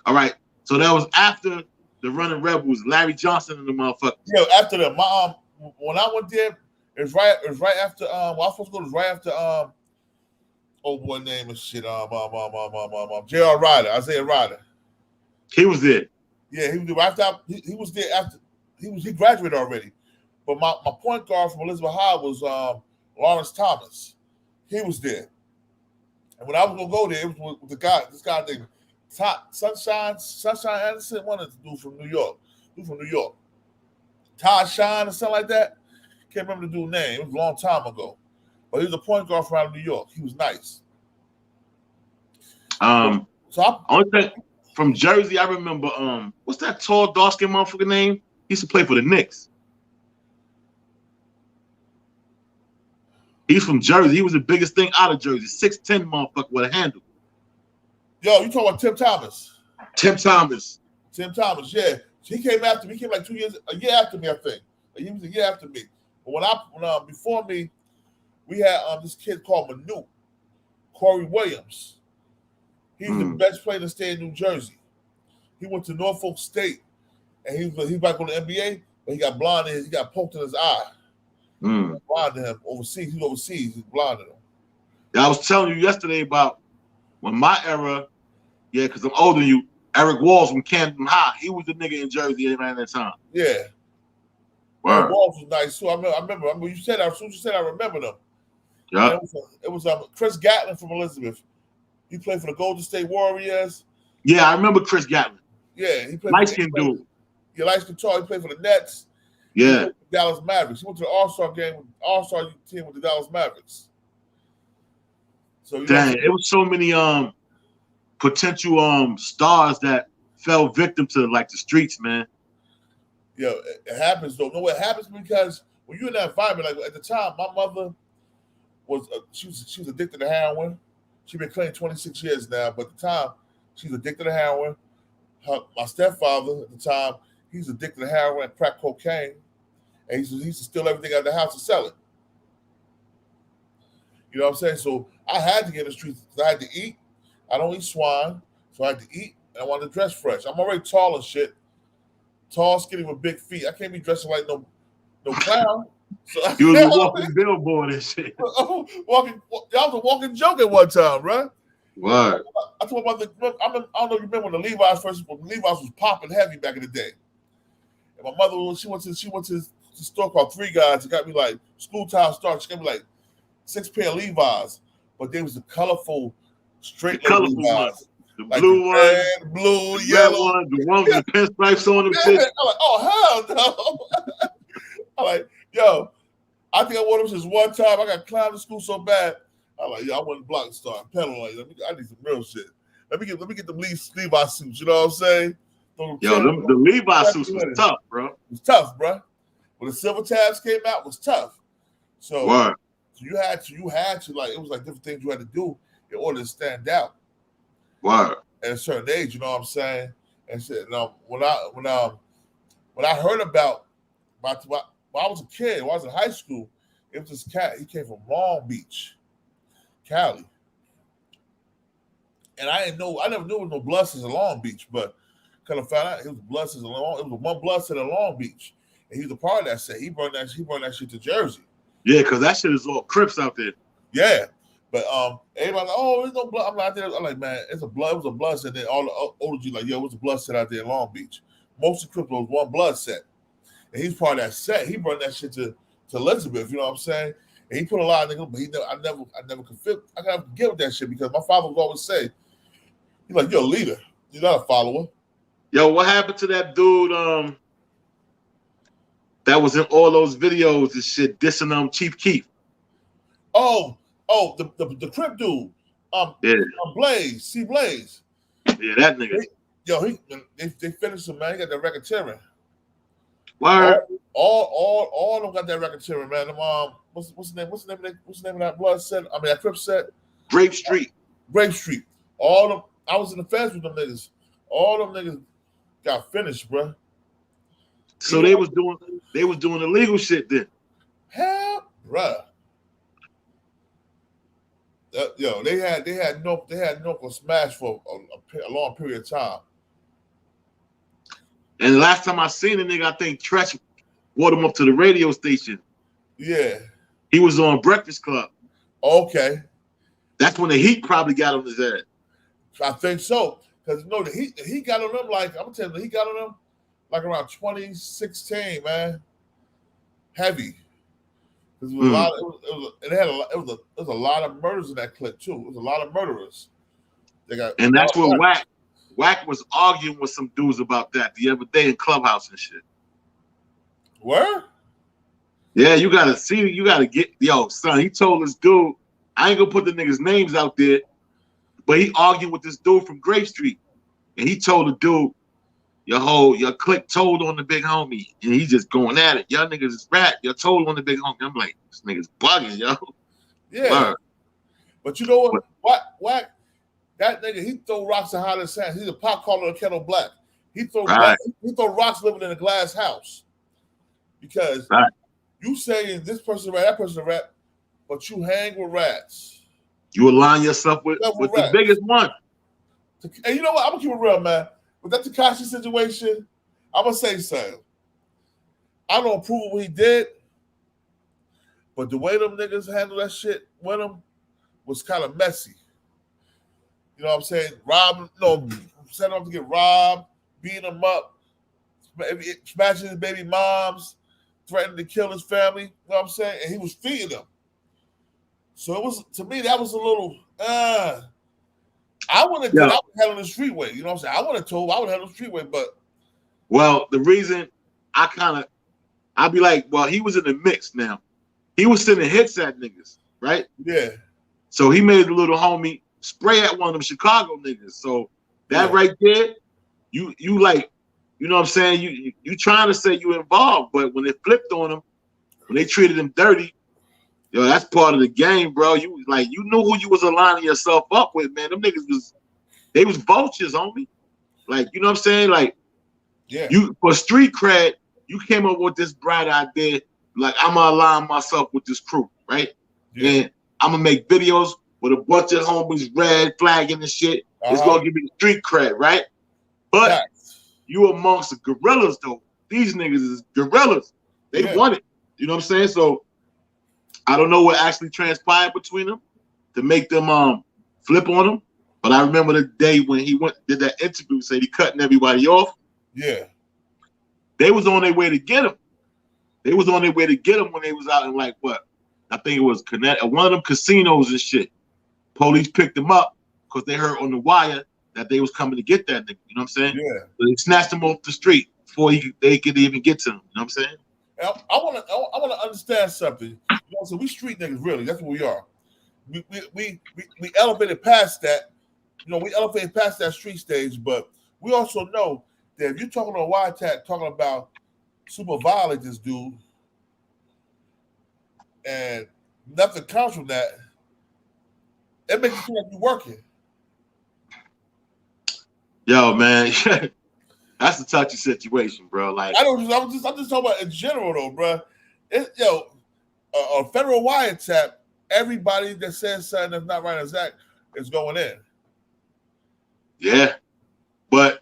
[SPEAKER 2] All right. So that was after the running rebels, Larry Johnson and the motherfucker.
[SPEAKER 1] Yeah, after that. My when I went there, it was right after well, I was supposed to go, it was right after oh boy, name is shit. J.R. Ryder, Isaiah Ryder.
[SPEAKER 2] He was there.
[SPEAKER 1] Yeah, he was there after he was there after he graduated already. But my point guard from Elizabeth High was Lawrence Thomas. He was there. And when I was gonna go there, it was with this guy named Sunshine Anderson, one of the dudes from New York. Todd Shine or something like that. Can't remember the dude's name. It was a long time ago. But he was a point guard from out of New York. He was nice.
[SPEAKER 2] From Jersey, I remember what's that tall, dark-skinned motherfucker name? He used to play for the Knicks. He's from Jersey. He was the biggest thing out of Jersey. 6'10" motherfucker with a handle.
[SPEAKER 1] Yo, you talking about Tim Thomas?
[SPEAKER 2] Tim Thomas,
[SPEAKER 1] yeah. He came after me. He came like a year after me, I think. He was a year after me. But before me, we had this kid called Manute, Corey Williams. He's the best player in the state of New Jersey. He went to Norfolk State, and he's back on the NBA, but he got blinded. He got poked in his eye. Blinded him overseas. He's overseas. He's blinded him.
[SPEAKER 2] I was telling you yesterday about when my era, because I'm older than you, Eric Walls from Camden High. He was the nigga in Jersey around that time.
[SPEAKER 1] Yeah. Eric Walls was nice too. I remember you said that. As soon as you said, I remember them.
[SPEAKER 2] Yeah.
[SPEAKER 1] It was Chris Gatlin from Elizabeth. He played for the Golden State Warriors.
[SPEAKER 2] Yeah, I remember Chris Gatlin.
[SPEAKER 1] Yeah, he played
[SPEAKER 2] light-skinned dude.
[SPEAKER 1] Yeah, light-skinned tall. He played for the Nets.
[SPEAKER 2] Yeah.
[SPEAKER 1] Dallas Mavericks. He went to the All-Star team with the Dallas Mavericks. So
[SPEAKER 2] dang, it was so many potential stars that fell victim to like the streets, man.
[SPEAKER 1] Yeah, it happens though. No, it happens because when you're in that environment, like at the time, my mother was she was addicted to heroin. She's been clean 26 years now, but at the time she's addicted to heroin. My stepfather at the time, he's addicted to heroin and crack cocaine, and he used to steal everything out of the house and sell it. You know what I'm saying? So I had to get in the streets. I had to eat. I don't eat swine, so I had to eat, and I wanted to dress fresh. I'm already tall and shit. Tall, skinny with big feet. I can't be dressing like no clown. So,
[SPEAKER 2] you was a walking billboard and shit.
[SPEAKER 1] was a walking joke at one time, right?
[SPEAKER 2] What?
[SPEAKER 1] I told my mother, I don't know if you remember when the Levi's was popping heavy back in the day. And my mother, she went to the store called Three Guys. It got me like school time starts. She got me like 6 pair of Levi's, but they was the colorful, straight Levi's.
[SPEAKER 2] Ones. The
[SPEAKER 1] like
[SPEAKER 2] blue one,
[SPEAKER 1] red, blue,
[SPEAKER 2] the
[SPEAKER 1] yellow.
[SPEAKER 2] One, the one with the pinstripes on them. Shit.
[SPEAKER 1] I'm like, oh hell no! I'm like, yo, I think I wore them since one time. I got clowned in school so bad. I'm like, yo, I want to block and start pedaling. Like, I need some real shit. Let me get them Levi suits. You know what I'm saying?
[SPEAKER 2] Yo, the Levi suits was tough, bro.
[SPEAKER 1] It was tough, bro. When the silver tabs came out, it was tough. So you had to like, it was like different things you had to do in order to stand out.
[SPEAKER 2] Word.
[SPEAKER 1] At a certain age, you know what I'm saying? And shit. When I heard about when I was a kid, when I was in high school, it was this cat. He came from Long Beach, Cali, And I never knew it was no blood center in Long Beach, but kind of found out it was blood center it was one blood center in Long Beach. And he was a part of that set. He brought that shit to Jersey.
[SPEAKER 2] Yeah, because that shit is all Crips out there.
[SPEAKER 1] Yeah. But everybody like, oh, there's no blood. I'm like, man, it was a blood set. Then all the older G like, yo, it was a blood set out there in Long Beach. Most of Crips was one blood set. And he's part of that set. He brought that shit to Elizabeth, you know what I'm saying? And he put a lot of niggas, but I never could fit. I gotta get with that shit because my father would always say, he's like, you're a leader. You're not a follower.
[SPEAKER 2] Yo, what happened to that dude that was in all those videos and shit dissing Chief Keef?
[SPEAKER 1] Oh, the Crip dude.
[SPEAKER 2] Yeah.
[SPEAKER 1] Blaze, C Blaze.
[SPEAKER 2] Yeah, that nigga.
[SPEAKER 1] They finished him, man. He got that record tearing.
[SPEAKER 2] Word.
[SPEAKER 1] All of them got that record tearing, man. Them, what's the name of that blood set? I mean that Crip set?
[SPEAKER 2] Grape Street.
[SPEAKER 1] Grape Street. All them. I was in the fence with them niggas. All them niggas got finished, bro.
[SPEAKER 2] So they was doing illegal shit then.
[SPEAKER 1] Hell, bruh. They had Knuckle smashed for a long period of time.
[SPEAKER 2] And the last time I seen a nigga, I think Tresh brought him up to the radio station.
[SPEAKER 1] Yeah.
[SPEAKER 2] He was on Breakfast Club.
[SPEAKER 1] Okay.
[SPEAKER 2] That's when the Heat probably got on his head.
[SPEAKER 1] I think so. Because the Heat got on them like, I'm telling you, he got on them like around 2016, man. Heavy. Because it was a lot. It was a lot of murders in that clip too. It was a lot of murderers.
[SPEAKER 2] And that's where Wack was arguing with some dudes about that the other day in Clubhouse and shit.
[SPEAKER 1] Where?
[SPEAKER 2] Yeah, you gotta get, yo, son, he told this dude, I ain't gonna put the niggas' names out there, but he argued with this dude from Grape Street. And he told the dude, your clique told on the big homie. And he just going at it. Y'all niggas is rat. You're told on the big homie. I'm like, this nigga's bugging, yo.
[SPEAKER 1] Yeah. Word. But you know what? Wack, that nigga, he throw rocks at Highland Sands. He's a pot caller of Kettle Black. He throw rocks living in a glass house. Because you saying this person a rat, that person a rat, but you hang with rats.
[SPEAKER 2] You align yourself with the biggest one.
[SPEAKER 1] And you know what? I'm gonna keep it real, man. With that Tekashi situation, I'm gonna say something. I don't approve of what he did, but the way them niggas handle that shit with him was kind of messy. You know what I'm saying? Setting up to get robbed, beating him up, smashing his baby moms, threatening to kill his family. You know what I'm saying? And he was feeding them. So it was, to me, that was a little. I would have handled the streetway. You know what I'm saying? I would have handled the streetway, but.
[SPEAKER 2] Well, the reason I'd be like, well, he was in the mix now. He was sending hits at niggas, right?
[SPEAKER 1] Yeah.
[SPEAKER 2] So he made the little homie spray at one of them Chicago niggas. So that right there, you like, you know what I'm saying? You trying to say you involved, but when they flipped on him, when they treated him dirty, yo, that's part of the game, bro. You knew who you was aligning yourself up with, man. Them niggas was vultures, homie. Like, you know what I'm saying? Like,
[SPEAKER 1] yeah.
[SPEAKER 2] You for street cred, you came up with this bright idea, like I'm gonna align myself with this crew, right? Yeah. And I'm gonna make videos with a bunch of homies red flagging and shit. It's gonna give me the street cred, right? But you amongst the gorillas though. These niggas is gorillas. They want it. You know what I'm saying? So I don't know what actually transpired between them to make them flip on him. But I remember the day when he did that interview, said he cutting everybody off.
[SPEAKER 1] Yeah.
[SPEAKER 2] They was on their way to get him. They was on their way to get him when they was out in like what? I think it was one of them casinos and shit. Police picked him up because they heard on the wire that they was coming to get that nigga. You know what I'm saying?
[SPEAKER 1] Yeah.
[SPEAKER 2] So they snatched him off the street before they could even get to him. You know what I'm saying?
[SPEAKER 1] I want to understand something. You know, so we street niggas, really. That's what we are. We elevated past that. You know, we elevated past that street stage, but we also know that if you're talking to a wiretap talking about super violate this dude, and nothing comes from that, it makes you feel like you're working.
[SPEAKER 2] Yo, man, that's a touchy situation, bro. Like
[SPEAKER 1] I'm just talking about in general, though, bro. A federal wiretap, everybody that says something that's not right as that is going in.
[SPEAKER 2] Yeah. But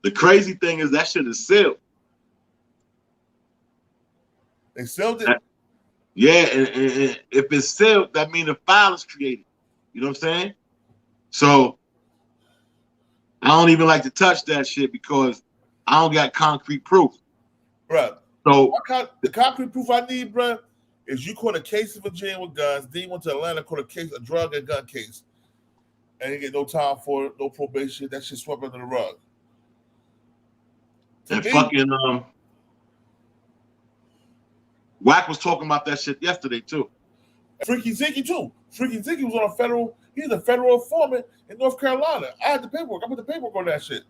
[SPEAKER 2] the crazy thing is that shit is sealed.
[SPEAKER 1] They sealed it?
[SPEAKER 2] Yeah, and if it's sealed, that means a file is created. You know what I'm saying? So I don't even like to touch that shit because I don't got concrete proof.
[SPEAKER 1] Bruh.
[SPEAKER 2] So
[SPEAKER 1] the concrete proof I need, bruh, is you caught a case of Virginia with guns, then you went to Atlanta, caught a drug and gun case. And you get no time for it, no probation. That shit swept under the rug.
[SPEAKER 2] And fucking Wack was talking about that shit yesterday too.
[SPEAKER 1] Freaky Ziggy too. Freaky Ziggy was on a federal. He's a federal informant in North Carolina. I had the paperwork. I put the paperwork on that shit.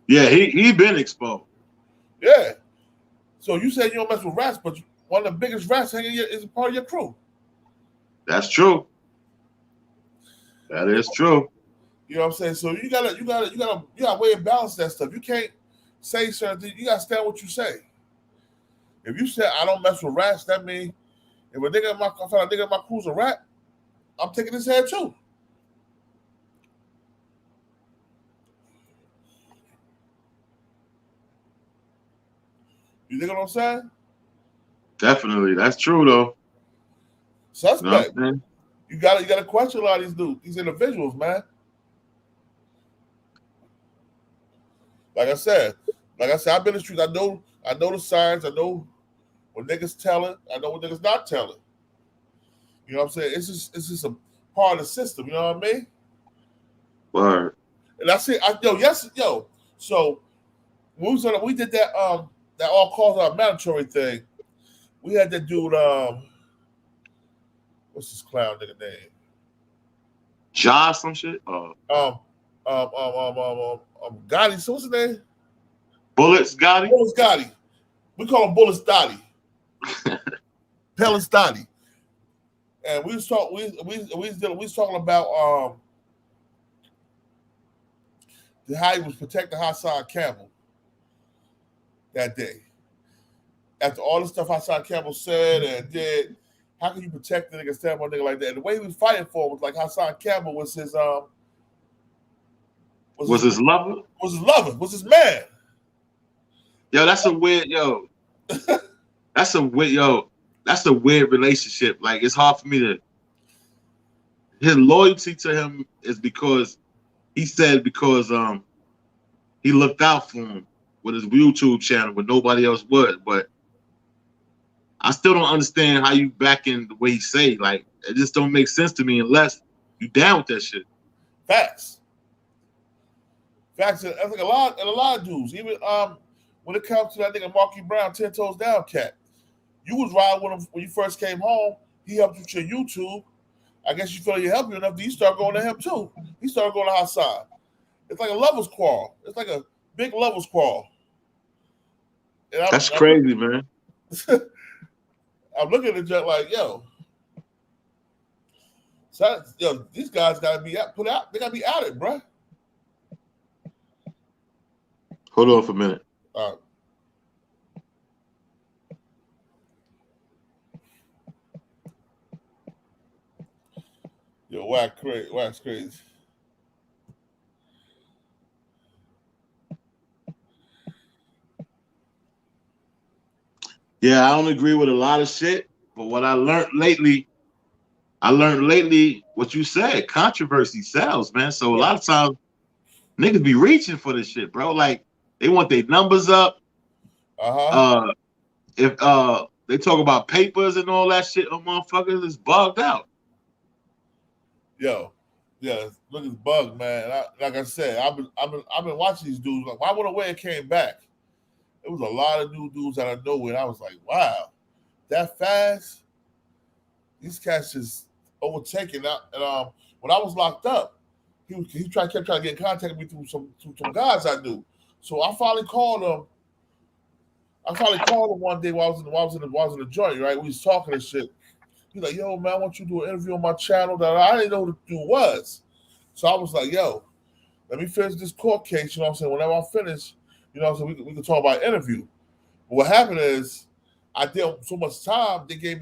[SPEAKER 2] Yeah, he been exposed.
[SPEAKER 1] Yeah. So you said you don't mess with rats, but one of the biggest rats hanging here is a part of your crew.
[SPEAKER 2] That's true. That is true.
[SPEAKER 1] You know what I'm saying? So you gotta weigh and balance that stuff. You can't say certain things. You gotta stand what you say. If you say I don't mess with rats, that means if a nigga in my crew's a rat, I'm taking his head too. You dig what I'm saying?
[SPEAKER 2] Definitely, that's true though.
[SPEAKER 1] Suspect.
[SPEAKER 2] You know
[SPEAKER 1] you gotta question a lot of these dudes, these individuals, man. Like I said, I've been in the streets. I know the signs. I know when niggas telling. I know when niggas not telling. You know what I'm saying? It's just a part of the system. You know what I mean?
[SPEAKER 2] Word.
[SPEAKER 1] And I say, So we did that that all calls out mandatory thing. We had that dude. What's this clown nigga name?
[SPEAKER 2] Ja some shit.
[SPEAKER 1] Gotti. So what's his name?
[SPEAKER 2] Bullets Gotti.
[SPEAKER 1] Bullets Gotti. We call him Bullets Gotti. Pellets Gotti. And we was talking about how he was protecting Hassan Campbell that day. After all the stuff Hassan Campbell said and did, how can you protect the nigga, stand on a nigga like that? And the way he was fighting for him was like Hassan Campbell was his
[SPEAKER 2] was his lover?
[SPEAKER 1] Was his lover? Was his man?
[SPEAKER 2] Yo, that's a weird That's a weird relationship. Like it's hard for me to. His loyalty to him is because he looked out for him with his YouTube channel when nobody else would. But I still don't understand how you back in the way he say. Like it just don't make sense to me unless you down with that shit.
[SPEAKER 1] Facts. That's like a lot of dudes. Even when it comes to that nigga Marky Brown, 10 Toes Down cat, you was riding with him when you first came home. He helped you with your YouTube. I guess you feel he helped you enough that you start going to him too. He started going to Hassan. It's like a lover's quarrel. It's like a big lover's quarrel.
[SPEAKER 2] That's crazy, man.
[SPEAKER 1] I'm looking at it like, these guys gotta be put out. They gotta be at it, bro.
[SPEAKER 2] Hold on for a minute.
[SPEAKER 1] Yo, Wack's crazy.
[SPEAKER 2] Yeah, I don't agree with a lot of shit, but what I learned lately what you said, controversy sells, man. So a lot of times niggas be reaching for this shit, bro. Like they want their numbers up. If they talk about papers and all that shit, motherfuckers is bugged out.
[SPEAKER 1] Look, it's bugged, man. Like I said, I've been watching these dudes. Like, why went away and came back? It was a lot of new dudes out of nowhere. And I was like, wow, that fast? These cats just overtaken. And when I was locked up, he kept trying to get in contact with me through some guys I knew. So I finally called him. One day while I was in the joint, right? We was talking and shit. He's like, yo, man, I want you to do an interview on my channel. That I didn't know who the dude was. So I was like, yo, let me finish this court case. You know what I'm saying? Whenever I'm finished, you know what I'm saying, we can talk about an interview. But what happened is I did so much time, they sent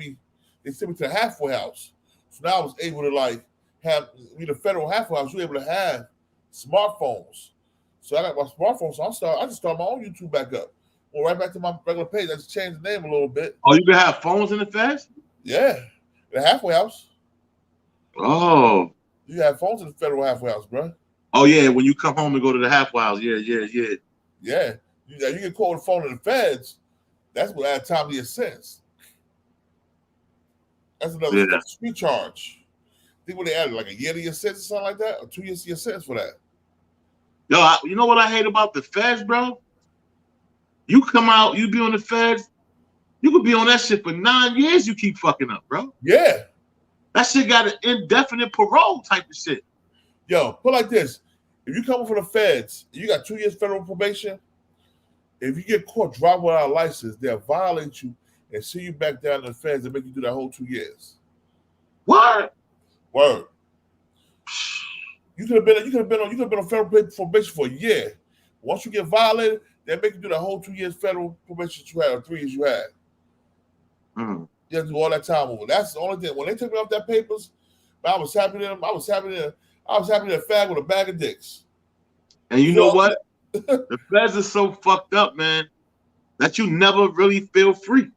[SPEAKER 1] me to the halfway house. So now I was able to have the federal halfway house, we were able to have smartphones. So I got my smartphone, so I just started my own YouTube back up. Well, right back to my regular page. I just changed the name a little bit.
[SPEAKER 2] Oh, you can have phones in the feds?
[SPEAKER 1] Yeah. The halfway house.
[SPEAKER 2] Oh.
[SPEAKER 1] You have phones in the federal halfway house, bro.
[SPEAKER 2] Oh, yeah, when you come home and go to the halfway house. Yeah.
[SPEAKER 1] Yeah. You get called on the phone in the feds. That's what add time to your sentence. That's another street charge. I think when they added like a year to your sentence or something like that, or 2 years to your sentence for that.
[SPEAKER 2] Yo, you know what I hate about the feds, bro? You come out, you be on the feds, you could be on that shit for 9 years, you keep fucking up, bro.
[SPEAKER 1] Yeah.
[SPEAKER 2] That shit got an indefinite parole type of shit.
[SPEAKER 1] Yo, put like this. If you come from the feds, you got 2 years federal probation, if you get caught driving without a license, they'll violate you and send you back down to the feds and make you do that whole 2 years.
[SPEAKER 2] What?
[SPEAKER 1] Word. You could have been on federal probation for a year. Once you get violated, they make you do the whole 2 years federal probation you had or 3 years you had.
[SPEAKER 2] Mm.
[SPEAKER 1] You have to do all that time over. That's the only thing. When they took me off that papers, I was happy to them. I was happy to fag with a bag of dicks.
[SPEAKER 2] And you know what? The feds are so fucked up, man, that you never really feel free.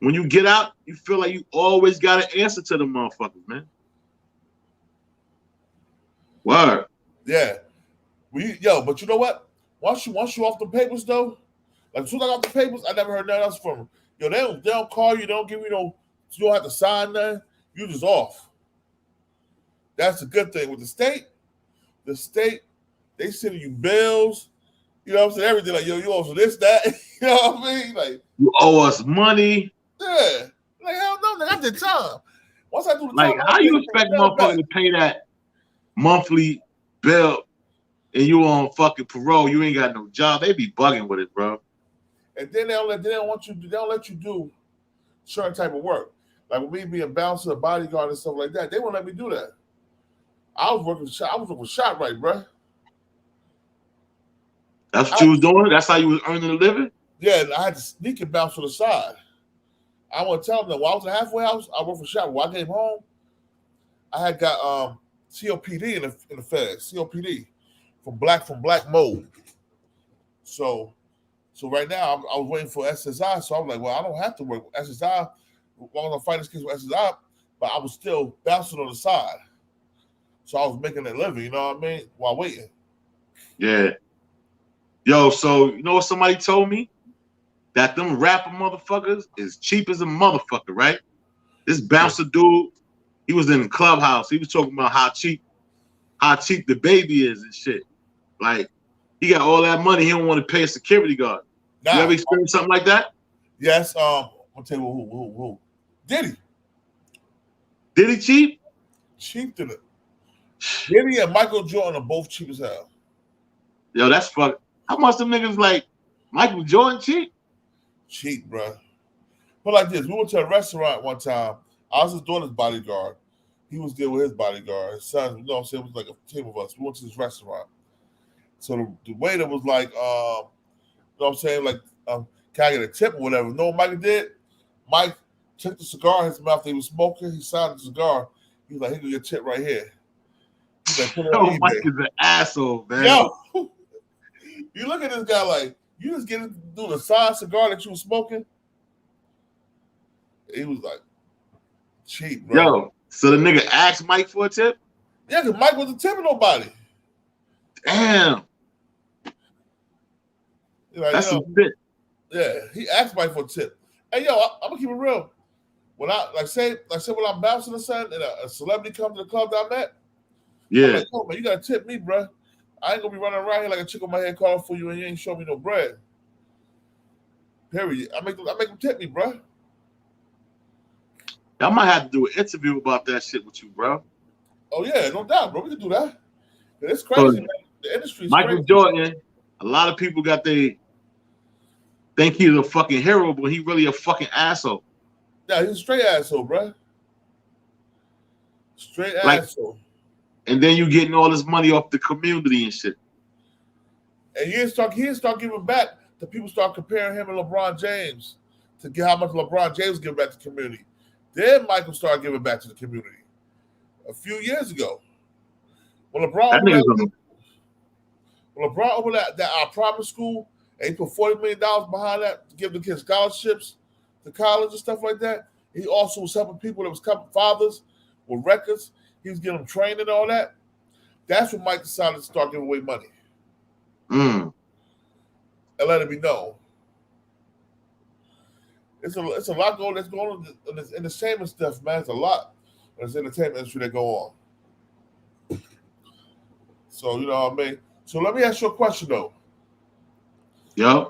[SPEAKER 2] When you get out, you feel like you always got an answer to the motherfuckers, man. Word.
[SPEAKER 1] Yeah. But you know what? Once you off the papers though, like as soon as I got the papers, I never heard nothing else from them. Yo, they don't call you, they don't give you you don't have to sign nothing. You just off. That's a good thing. With the state, they sending you bills, you know what I'm saying? Everything like, yo, you owe this, that, you know what I mean? Like,
[SPEAKER 2] you owe us money.
[SPEAKER 1] Yeah. Like, hell no, I did time. Once I do the
[SPEAKER 2] like,
[SPEAKER 1] time,
[SPEAKER 2] how you expect motherfucker to pay that monthly bill and you on fucking parole? You ain't got no job. They be bugging with it, bro.
[SPEAKER 1] And then they don't let you do certain type of work. Like with me being a bouncer, a bodyguard, and stuff like that, they won't let me do that. I was working ShopRite, bro.
[SPEAKER 2] That's what you was doing? That's how you was earning a living?
[SPEAKER 1] Yeah, and I had to sneak and bounce to the side. I want to tell them that while I was in the halfway house, I worked for ShopRite. When I came home, I had got COPD in the feds, COPD from black mold. So right now I was waiting for SSI. So I was like, well, I don't have to work with SSI. I'm gonna fight this case with SSI, but I was still bouncing on the side. So I was making a living, you know what I mean, while waiting.
[SPEAKER 2] Yeah. Yo, so you know what somebody told me? That them rapper motherfuckers is cheap as a motherfucker, right? This bouncer dude, he was in the clubhouse. He was talking about how cheap the baby is and shit. Like, he got all that money, he don't want to pay a security guard. Nah, you ever experienced something like that?
[SPEAKER 1] Yes. I'll tell you who. Diddy.
[SPEAKER 2] Diddy cheap?
[SPEAKER 1] Cheap to it. Diddy and Michael Jordan are both cheap as hell.
[SPEAKER 2] Yo, that's fuck. How much them niggas like Michael Jordan cheap?
[SPEAKER 1] Cheap, bro. But like this, we went to a restaurant one time. I was his daughter's bodyguard. He was there with his bodyguard. His son, you know what I'm saying? It was like a team of us. We went to this restaurant. So the waiter was like, you know what I'm saying? Like, can I get a tip or whatever? You know what Michael did? Mike took the cigar in his mouth. He was smoking. He signed the cigar. He was like, here's your tip right here. He's like, put it on eBay.
[SPEAKER 2] Mike is an asshole, man.
[SPEAKER 1] Yo, you look at this guy like, you just get to do the signed cigar that you was smoking? He was like, cheap, bro.
[SPEAKER 2] Yo, so the nigga asked Mike for a tip?
[SPEAKER 1] Yeah, because Mike wasn't tipping nobody.
[SPEAKER 2] Damn.
[SPEAKER 1] Like,
[SPEAKER 2] that's some shit.
[SPEAKER 1] Yeah, he asked Mike for a tip. Hey, yo, I'm gonna keep it real. When I say when I'm bouncing or something and a celebrity comes to the club that I'm at,
[SPEAKER 2] yeah,
[SPEAKER 1] I'm like, oh man, you gotta tip me, bro. I ain't gonna be running around here like a chick on my head calling for you and you ain't show me no bread. Period. I make them tip me, bro.
[SPEAKER 2] I might have to do an interview about that shit with you, bro.
[SPEAKER 1] Oh yeah, no doubt, bro. We can do that. It's crazy, man. The industry's
[SPEAKER 2] Michael
[SPEAKER 1] crazy.
[SPEAKER 2] Jordan, a lot of people think he's a fucking hero, but he really a fucking asshole.
[SPEAKER 1] Yeah, he's a straight asshole, bro. Straight asshole.
[SPEAKER 2] And then you getting all this money off the community and shit.
[SPEAKER 1] And he didn't start giving back. The people start comparing him and LeBron James to get how much LeBron James giving back to the community. Then Michael started giving back to the community a few years ago. When LeBron
[SPEAKER 2] That nigga's
[SPEAKER 1] opened that our private school, and he put $40 million behind that to give the kids scholarships to college and stuff like that. He also was helping people that was coming fathers with records. He was getting them training and all that. That's when Mike decided to start giving away money. And let it be known. It's a lot that's going on in this entertainment stuff, man. It's a lot in this entertainment industry that go on. So you know what I mean. So let me ask you a question though.
[SPEAKER 2] Yeah.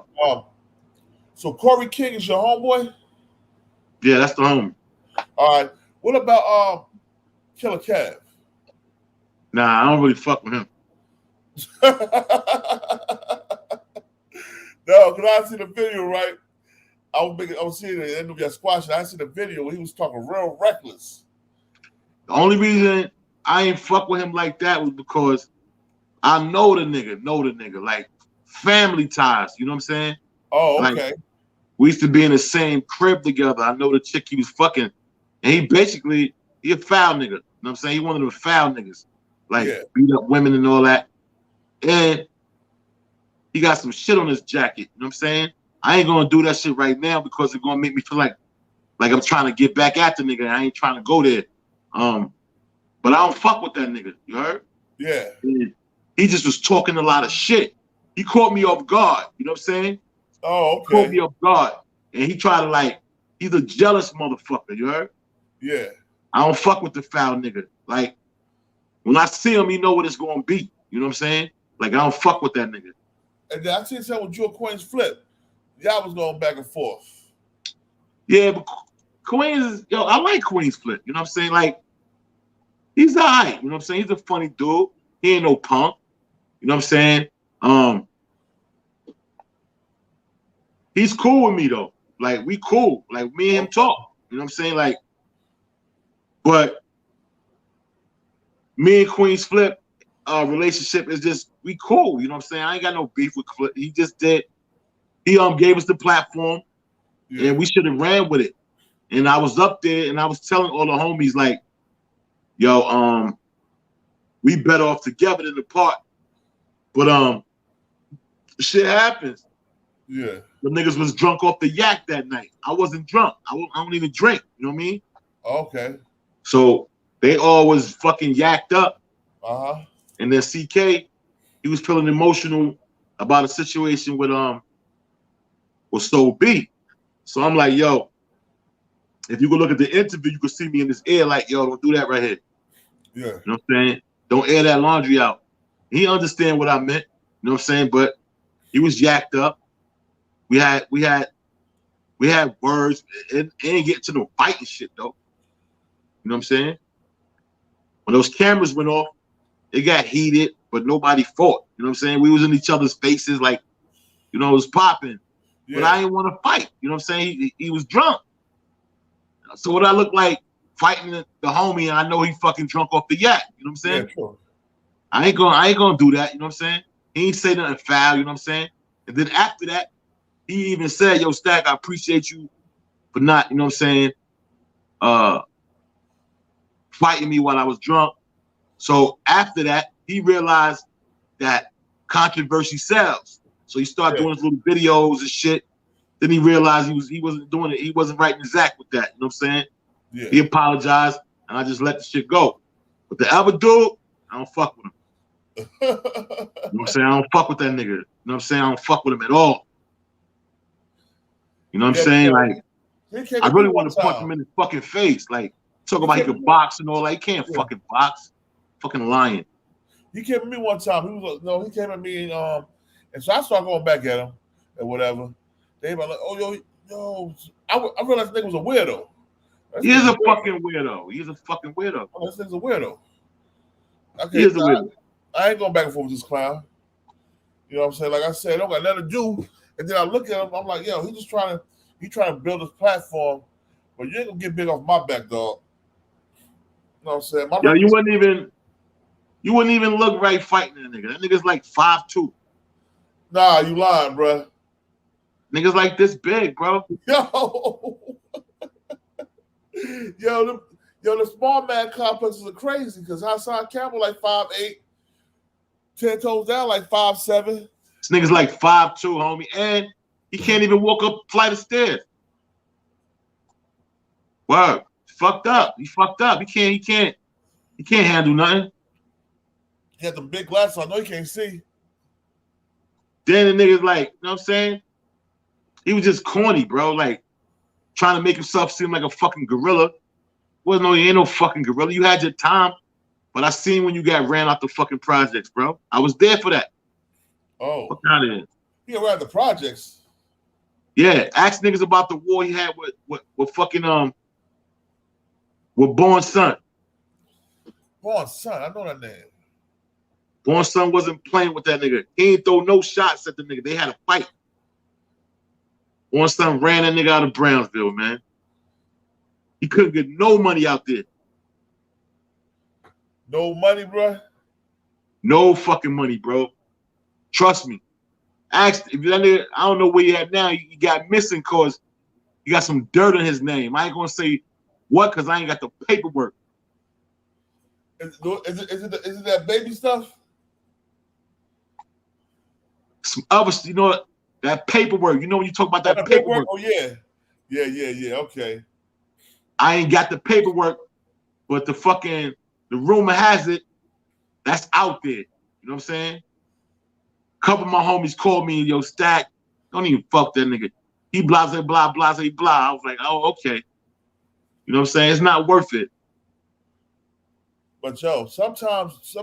[SPEAKER 1] So Corey King is your homeboy?
[SPEAKER 2] Yeah, that's the homie.
[SPEAKER 1] All right. What about Killer Kev?
[SPEAKER 2] Nah, I don't really fuck with him.
[SPEAKER 1] No, because I see the video, right? I was seeing the end of your squash, and I see the video where he was talking real reckless.
[SPEAKER 2] The only reason I ain't fuck with him like that was because I know the nigga, like family ties, you know what I'm saying?
[SPEAKER 1] Oh, okay.
[SPEAKER 2] Like, we used to be in the same crib together. I know the chick he was fucking, and he a foul nigga, you know what I'm saying? He one of them foul niggas, like beat up women and all that. And he got some shit on his jacket, you know what I'm saying? I ain't gonna do that shit right now because it's gonna make me feel like I'm trying to get back at the nigga. I ain't trying to go there. But I don't fuck with that nigga. You heard?
[SPEAKER 1] Yeah.
[SPEAKER 2] And he just was talking a lot of shit. He caught me off guard. You know what I'm saying?
[SPEAKER 1] Oh, okay.
[SPEAKER 2] He caught me off guard. And he tried to he's a jealous motherfucker. You heard?
[SPEAKER 1] Yeah.
[SPEAKER 2] I don't fuck with the foul nigga. Like, when I see him, you know what it's gonna be. You know what I'm saying? Like, I don't fuck with that nigga.
[SPEAKER 1] And then I seen something with you and Queen's Flip. Y'all was going back and forth.
[SPEAKER 2] Yeah, but Queens, I like Queen's Flip. You know what I'm saying? Like, he's all right. You know what I'm saying? He's a funny dude. He ain't no punk. You know what I'm saying? He's cool with me though. Like, we cool. Like, me and him talk. You know what I'm saying? Like, but me and Queen's Flip relationship is just, we cool. You know what I'm saying? I ain't got no beef with Flip. He just did. He gave us the platform, and we should have ran with it. And I was up there, and I was telling all the homies, like, yo, we better off together than apart. But shit happens.
[SPEAKER 1] Yeah.
[SPEAKER 2] The niggas was drunk off the yak that night. I wasn't drunk. I don't even drink. You know what I mean?
[SPEAKER 1] Okay.
[SPEAKER 2] So they all was fucking yacked up.
[SPEAKER 1] Uh-huh.
[SPEAKER 2] And then CK, he was feeling emotional about a situation with Soul B. So I'm like, yo, if you go look at the interview, you can see me in his ear like, yo, don't do that right here.
[SPEAKER 1] Yeah.
[SPEAKER 2] You know what I'm saying? Don't air that laundry out. He understand what I meant. You know what I'm saying? But he was yacked up. We had words. It ain't getting to no fighting shit though. You know what I'm saying? When those cameras went off, it got heated, but nobody fought. You know what I'm saying? We was in each other's faces, like, you know, it was popping. Yeah. But I didn't want to fight. You know what I'm saying? He was drunk. So what I look like fighting the homie, and I know he fucking drunk off the yak. You know what I'm saying?
[SPEAKER 1] Yeah, sure.
[SPEAKER 2] I ain't gonna do that. You know what I'm saying? He ain't say nothing foul. You know what I'm saying? And then after that, he even said, "Yo, Stakk, I appreciate you for not, you know what I'm saying, fighting me while I was drunk." So after that, he realized that controversy sells. So he started doing his little videos and shit. Then he realized he wasn't doing it. He wasn't writing his act with that. You know what I'm saying? Yeah. He apologized, and I just let the shit go. But the other dude, I don't fuck with him. You know what I'm saying? I don't fuck with that nigga. You know what I'm saying? I don't fuck with him at all. You know what I'm saying? Like, I really want to punch him in his fucking face. Like, talk about he could box and all that. He can't fucking box. Fucking lying.
[SPEAKER 1] He came at me one time. He came at me, and so I started going back at him and whatever. They were like, "Oh, yo." I realized the nigga was a weirdo.
[SPEAKER 2] He is a fucking weirdo. He's a fucking weirdo.
[SPEAKER 1] Oh, this nigga's a weirdo. Okay,
[SPEAKER 2] he is a weirdo.
[SPEAKER 1] I ain't going back and forth with this clown. You know what I'm saying? Like I said, I don't got nothing to do. And then I look at him, I'm like, yo, he's trying to build his platform, but you ain't gonna get big off my back, dog. You know what I'm saying?
[SPEAKER 2] Yo, you wouldn't even look right fighting that nigga. That nigga's like 5'2".
[SPEAKER 1] Nah, you lying, bro.
[SPEAKER 2] Niggas like this big, bro.
[SPEAKER 1] Yo, the small man complexes are crazy because Hassan Campbell like 5'8", 10 toes down, like 5'7".
[SPEAKER 2] This nigga's like 5'2", homie, and he can't even walk up a flight of stairs. Word, fucked up. He fucked up. He can't handle nothing.
[SPEAKER 1] He had the big glasses. I know he can't see.
[SPEAKER 2] Then the nigga's like, you know what I'm saying? He was just corny, bro. Like trying to make himself seem like a fucking gorilla. He ain't no fucking gorilla. You had your time, but I seen when you got ran out the fucking projects, bro. I was there for that.
[SPEAKER 1] Oh,
[SPEAKER 2] what kind of it?
[SPEAKER 1] He ran the projects.
[SPEAKER 2] Yeah, ask niggas about the war he had with fucking with Born Son.
[SPEAKER 1] Born Son, I know that name.
[SPEAKER 2] Born Son wasn't playing with that nigga. He ain't throw no shots at the nigga. They had a fight. Born Son ran that nigga out of Brownsville, man. He couldn't get no money out there.
[SPEAKER 1] No money, bro?
[SPEAKER 2] No fucking money, bro. Trust me. Ask if that nigga, I don't know where he at now. He got missing cause he got some dirt on his name. I ain't gonna say what cause I ain't got the paperwork.
[SPEAKER 1] Is it that baby stuff?
[SPEAKER 2] Some other, you know, that paperwork. You know when you talk about that paperwork?
[SPEAKER 1] Oh yeah. Yeah. Okay.
[SPEAKER 2] I ain't got the paperwork, but the rumor has it that's out there. You know what I'm saying? A couple of my homies called me, yo, Stakk, don't even fuck that nigga. He blase, blah, blase, blah. I was like, oh, okay. You know what I'm saying? It's not worth it.
[SPEAKER 1] But yo, sometimes,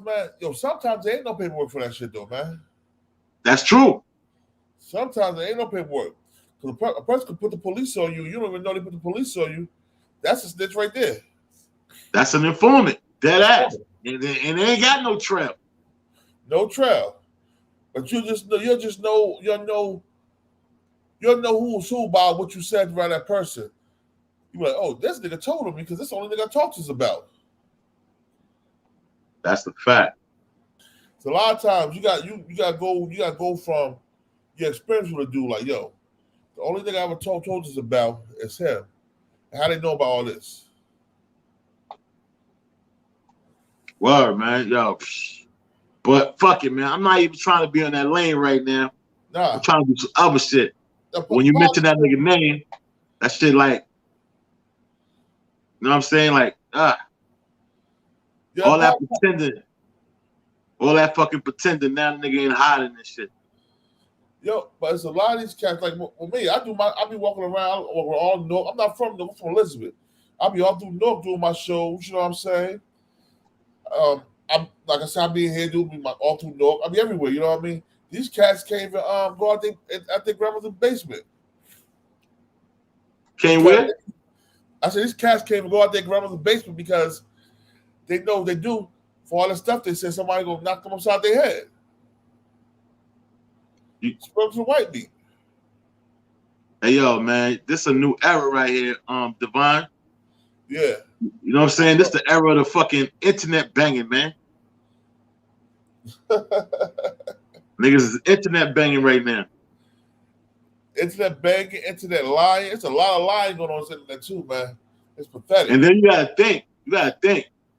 [SPEAKER 1] man, sometimes there ain't no paperwork for that shit though, man.
[SPEAKER 2] That's true.
[SPEAKER 1] Sometimes there ain't no paperwork. Because a person could put the police on you. You don't even know they put the police on you. That's a snitch right there.
[SPEAKER 2] That's an informant. Dead ass. And they ain't got no trail.
[SPEAKER 1] No trail. But you'll know who's who by what you said around that person. You're like, oh, this nigga told him because this the only nigga I talked to us about.
[SPEAKER 2] That's the fact.
[SPEAKER 1] So a lot of times you gotta go from your experience with a dude like, yo, the only thing I ever told us about is him. And how they know about all this.
[SPEAKER 2] Word, man. Yo. But fuck it, man. I'm not even trying to be on that lane right now.
[SPEAKER 1] Nah.
[SPEAKER 2] I'm trying to do some other shit. When you mention that nigga name, that shit like, you know what I'm saying? Like, all that pretending. All that fucking pretending now the nigga ain't hiding this shit.
[SPEAKER 1] Yo, but it's a lot of these cats, like with me, I be walking around all North. I'm not from North, I'm from Elizabeth. I'll be all through North doing my shows, you know what I'm saying? I'm like I said, I'll be in here doing all through North. I'll be everywhere, you know what I mean? These cats can't even go out at their grandmother's basement.
[SPEAKER 2] Came where?
[SPEAKER 1] I said these cats can't even go out their grandmother's basement because they know they do. For all the stuff they said, somebody gonna knock them upside their head. Spread some white meat.
[SPEAKER 2] Hey yo, man, this is a new era right here, Divine.
[SPEAKER 1] Yeah.
[SPEAKER 2] You know what I'm saying? This is the era of the fucking internet banging, man. Niggas is internet banging right now.
[SPEAKER 1] Internet banging, internet lying. It's a lot of lying going on the internet too, man. It's pathetic.
[SPEAKER 2] And then you gotta think.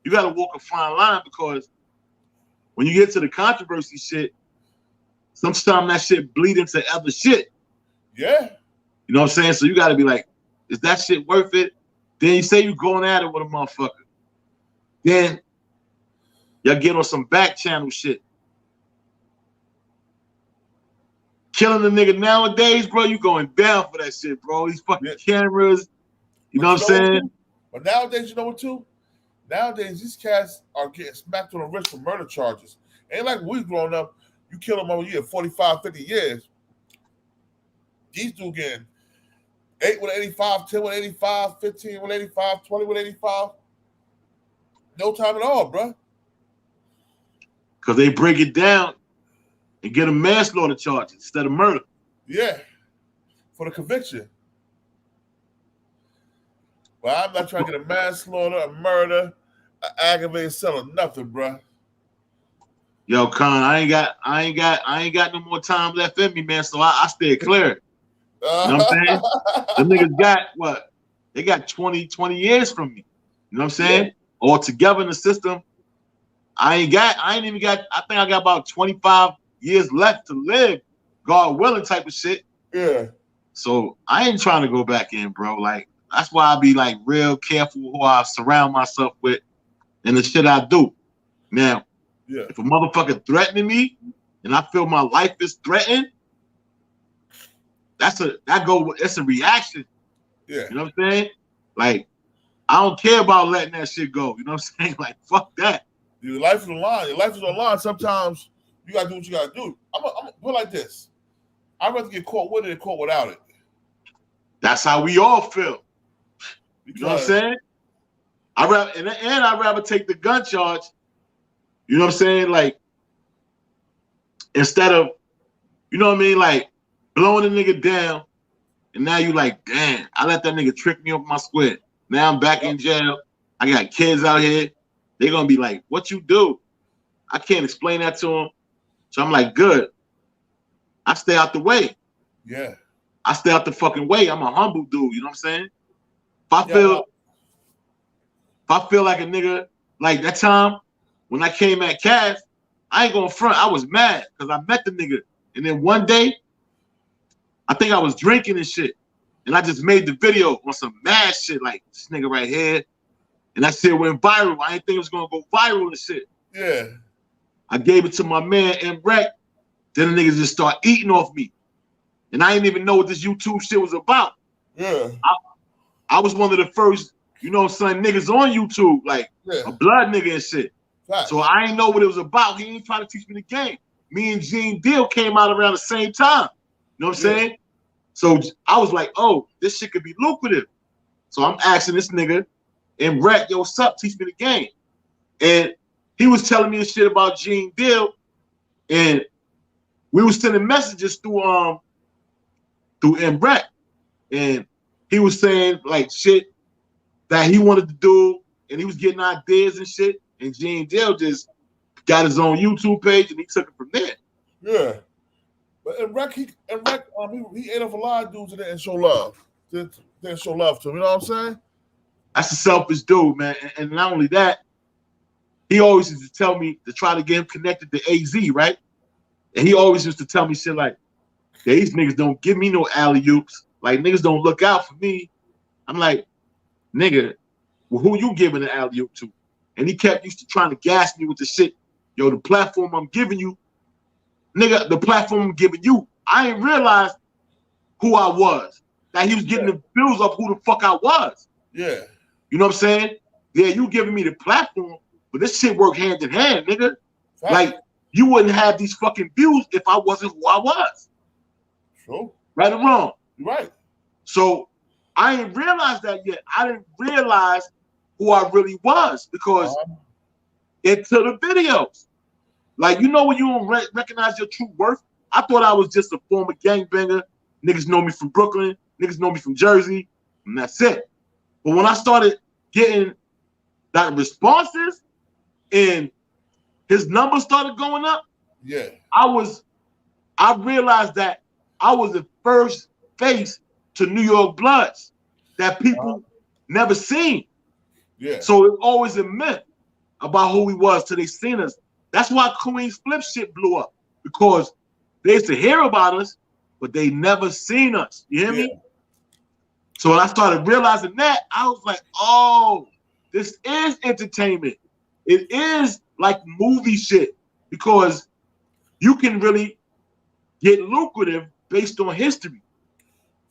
[SPEAKER 2] You gotta walk a fine line because when you get to the controversy shit, sometimes that shit bleed into other shit.
[SPEAKER 1] Yeah.
[SPEAKER 2] You know what I'm saying? So you gotta be like, is that shit worth it? Then you say you going at it with a motherfucker. Then y'all get on some back channel shit. Killing a nigga nowadays, bro, you going down for that shit, bro. These fucking cameras, you know what I'm saying?
[SPEAKER 1] But nowadays, you know what too? Nowadays, these cats are getting smacked on the wrist for murder charges. Ain't like we growing up, you kill them over a year, 45, 50 years. These dudes getting 8 with 85, 10 with 85, 15 with 85, 20 with 85. No time at all, bro.
[SPEAKER 2] Because they break it down and get a manslaughter charge instead of murder.
[SPEAKER 1] Yeah, for the conviction. Well, I'm not trying to get a manslaughter, a murder, an aggravated felony, nothing, bro.
[SPEAKER 2] Yo, Con, I ain't got no more time left in me, man. So I stay clear. You know what I'm saying? The niggas got what? They got 20 years from me. You know what I'm saying? Yeah. All together in the system, I ain't even got, I think I got about 25 years left to live, God willing type of shit.
[SPEAKER 1] Yeah.
[SPEAKER 2] So I ain't trying to go back in, bro. Like, that's why I be like real careful who I surround myself with and the shit I do. Now,
[SPEAKER 1] yeah,
[SPEAKER 2] if a motherfucker threatening me and I feel my life is threatened, it's a reaction.
[SPEAKER 1] Yeah.
[SPEAKER 2] You know what I'm saying? Like, I don't care about letting that shit go. You know what I'm saying? Like, fuck that.
[SPEAKER 1] Your life is on line. Your life is on line. Sometimes you gotta do what you gotta do. I'm gonna put it like this. I'd rather get caught with it than caught without it.
[SPEAKER 2] That's how we all feel.
[SPEAKER 1] Because,
[SPEAKER 2] you know what I'm saying? I'd rather take the gun charge. You know what I'm saying? Like, instead of, you know what I mean? Like, blowing a nigga down, and now you like, damn, I let that nigga trick me off my square. Now I'm back in jail. I got kids out here. They're gonna be like, what you do? I can't explain that to them. So I'm like, good. I stay out the way.
[SPEAKER 1] Yeah.
[SPEAKER 2] I stay out the fucking way. I'm a humble dude, you know what I'm saying? If I feel like a nigga, like that time when I came at Cash, I ain't gonna front. I was mad because I met the nigga. And then one day, I think I was drinking and shit. And I just made the video on some mad shit, like this nigga right here. And that shit went viral. I didn't think it was gonna go viral and shit.
[SPEAKER 1] Yeah.
[SPEAKER 2] I gave it to my man MR.EASTWICK. Then the niggas just start eating off me. And I didn't even know what this YouTube shit was about.
[SPEAKER 1] Yeah.
[SPEAKER 2] I was one of the first, you know, son, niggas on YouTube, like a blood nigga and shit.
[SPEAKER 1] Right.
[SPEAKER 2] So I didn't know what it was about. He ain't trying to teach me the game. Me and Gene Deal came out around the same time. You know what I'm saying? So I was like, oh, this shit could be lucrative. So I'm asking this nigga, MR.EASTWICK, yo, what's up? Teach me the game. And he was telling me the shit about Gene Deal. And we was sending messages through MR.EASTWICK. And he was saying like shit that he wanted to do, and he was getting ideas and shit. And Gene Deal just got his own YouTube page, and he took it from there.
[SPEAKER 1] Yeah, but MR.EASTWICK, he ate off a lot of dudes that didn't show love. Didn't show love to him. You know what I'm saying?
[SPEAKER 2] That's a selfish dude, man. And not only that, he always used to tell me to try to get him connected to AZ, right? And he always used to tell me shit like, these niggas don't give me no alley-oops. Like, niggas don't look out for me. I'm like, nigga, well, who you giving the alley-oop to? And he kept used to trying to gas me with the shit. Yo, the platform I'm giving you, nigga, the platform I'm giving you, I didn't realize who I was. That he was getting the bills of who the fuck I was.
[SPEAKER 1] Yeah.
[SPEAKER 2] You know what I'm saying? Yeah, you giving me the platform, but this shit work hand in hand, nigga. Right. Like, you wouldn't have these fucking views if I wasn't who I was.
[SPEAKER 1] True.
[SPEAKER 2] Right or wrong?
[SPEAKER 1] You're right.
[SPEAKER 2] So I didn't realize that yet. I didn't realize who I really was because into the videos. Like, you know when you don't recognize your true worth? I thought I was just a former gangbanger. Niggas know me from Brooklyn. Niggas know me from Jersey. And that's it. But when I started getting that responses and his numbers started going up, I realized that I was the first face to New York Bloods that people never seen. Yeah. So it's always a myth about who we was till they seen us. That's why Queen's Flip shit blew up, because they used to hear about us, but they never seen us. You hear me? So when I started realizing that, I was like, oh, this is entertainment. It is like movie shit, because you can really get lucrative based on history.